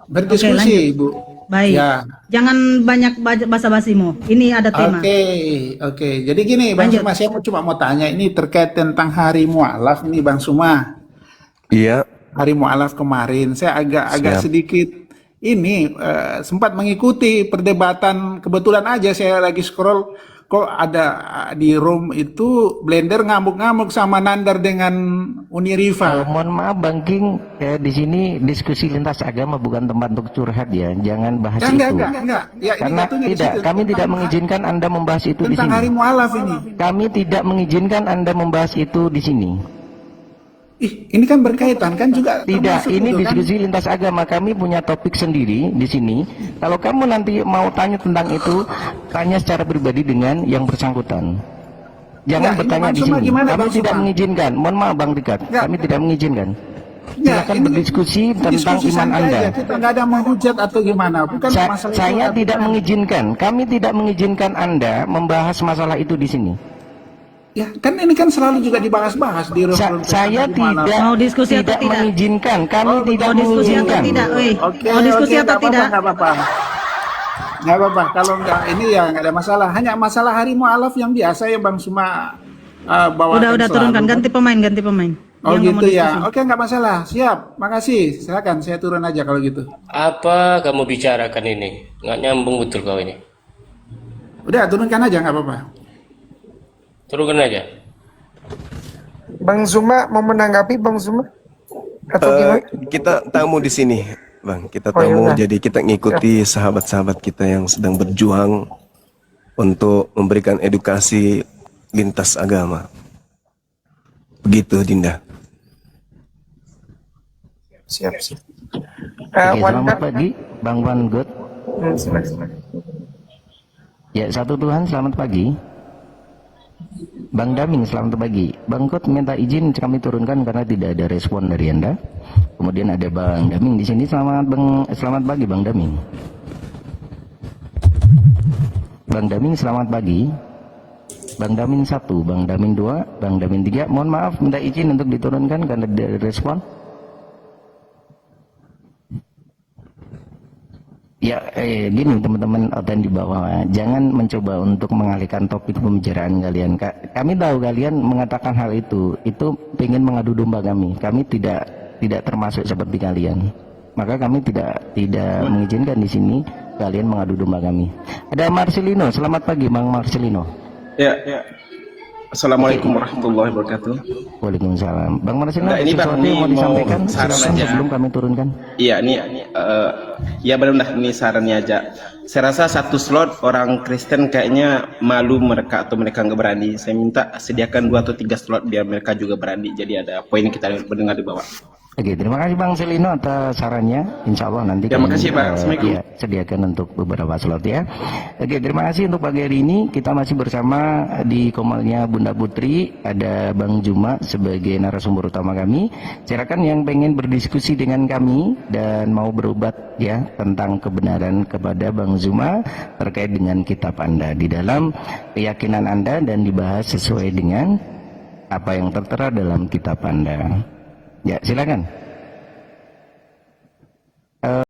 Berdiskusi, Oke, Ibu. Baik. Ya. Jangan banyak basa-basimu. Ini ada tema. Oke. Jadi gini, Bang Lanjut. Suma, saya cuma mau tanya, ini terkait tentang Hari Mu'alaf nih, Bang Suma. Iya, Hari Mu'alaf kemarin, saya agak Siap. sedikit ini sempat mengikuti perdebatan. Kebetulan aja saya lagi scroll kok ada di room itu Blender ngamuk-ngamuk sama Nandar dengan Uniriva. Mohon maaf Bang King, di sini diskusi lintas agama bukan tempat untuk curhat ya. Jangan bahas itu. Enggak. Ya, karena tidak, kami tidak mengizinkan Anda membahas itu di tentang sini. hari mualaf ini. Kami tidak mengizinkan Anda membahas itu di sini. Ini kan berkaitan kan juga. Tidak, ini itu, diskusi lintas agama. Kami punya topik sendiri di sini. Kalau kamu nanti mau tanya tentang itu, tanya secara pribadi dengan yang bersangkutan. Jangan bertanya di sini. Kami tidak mengizinkan. Mohon maaf Bang Rikat, kami tidak mengizinkan. Silakan berdiskusi tentang iman Anda. Kita nggak ada menghujat atau gimana. Bukan masalah saya tidak mengizinkan. Kami tidak mengizinkan Anda membahas masalah itu di sini. Ya, kan ini kan selalu juga dibahas-bahas di saya tidak mau diskusi tidak atau tidak? mengizinkan. Kami tidak mau diskusi mengizinkan. atau tidak? Oke, mau diskusi atau tidak? Nggak apa-apa. Kalau nggak ini ya nggak ada masalah. Hanya masalah hari mualaf yang biasa ya Bang Suma bawakan. Udah turunkan. Ganti pemain. Oh yang gitu ya. Oke, nggak masalah. Siap. Makasih. Silakan saya turun aja kalau gitu. Apa kamu bicarakan ini? Nggak nyambung betul kau ini. Udah turunkan aja nggak apa-apa. Turunkan aja. Bang Zuma mau menanggapi Bang Zuma? Atau gimana? Kita tamu di sini, Bang. Kita tamu, jadi kita ngikuti sahabat-sahabat kita yang sedang berjuang untuk memberikan edukasi lintas agama. Begitu, Dinda. Siap. Oke, selamat pagi, Bang Wan Good. Ya, satu Tuhan, selamat pagi. Bang Daming, selamat pagi. Bang Kot minta izin kami turunkan karena tidak ada respon dari Anda. Kemudian ada Bang Daming di sini. Selamat pagi Bang Daming. Bang Daming, selamat pagi. Bang Daming 1, Bang Daming 2, Bang Daming 3. Mohon maaf, minta izin untuk diturunkan karena tidak ada respon. Ya, gini teman-teman Oten di bawah, jangan mencoba untuk mengalihkan topik pembicaraan kalian. Kami tahu kalian mengatakan hal itu pengen mengadu domba kami. Kami tidak termasuk seperti kalian. Maka kami tidak mengizinkan di sini kalian mengadu domba kami. Ada Marcelino, selamat pagi Bang Marcelino. Ya. Assalamualaikum warahmatullahi wabarakatuh. Waalaikumsalam. Bang Marcelino, ini Bang, ini mau disampaikan saran aja sebelum kami turunkan. Iya, ya benar, ini sarannya aja. Saya rasa satu slot orang Kristen kayaknya malu mereka atau mereka nggak berani. Saya minta sediakan 2 atau 3 slot biar mereka juga berani. Jadi ada poin kita mendengar di bawah. Oke, terima kasih Bang Selino atas sarannya. Insya Allah nanti ya, makasih Pak. Assalamualaikum. Ya, sediakan untuk beberapa slot ya. Oke, terima kasih untuk pagi hari ini. Kita masih bersama di komalnya Bunda Putri. Ada Bang Juma sebagai narasumber utama kami. Silakan yang pengen berdiskusi dengan kami dan mau berobat ya tentang kebenaran kepada Bang Juma terkait dengan kitab Anda di dalam keyakinan Anda dan dibahas sesuai dengan apa yang tertera dalam kitab Anda. Ya, silakan.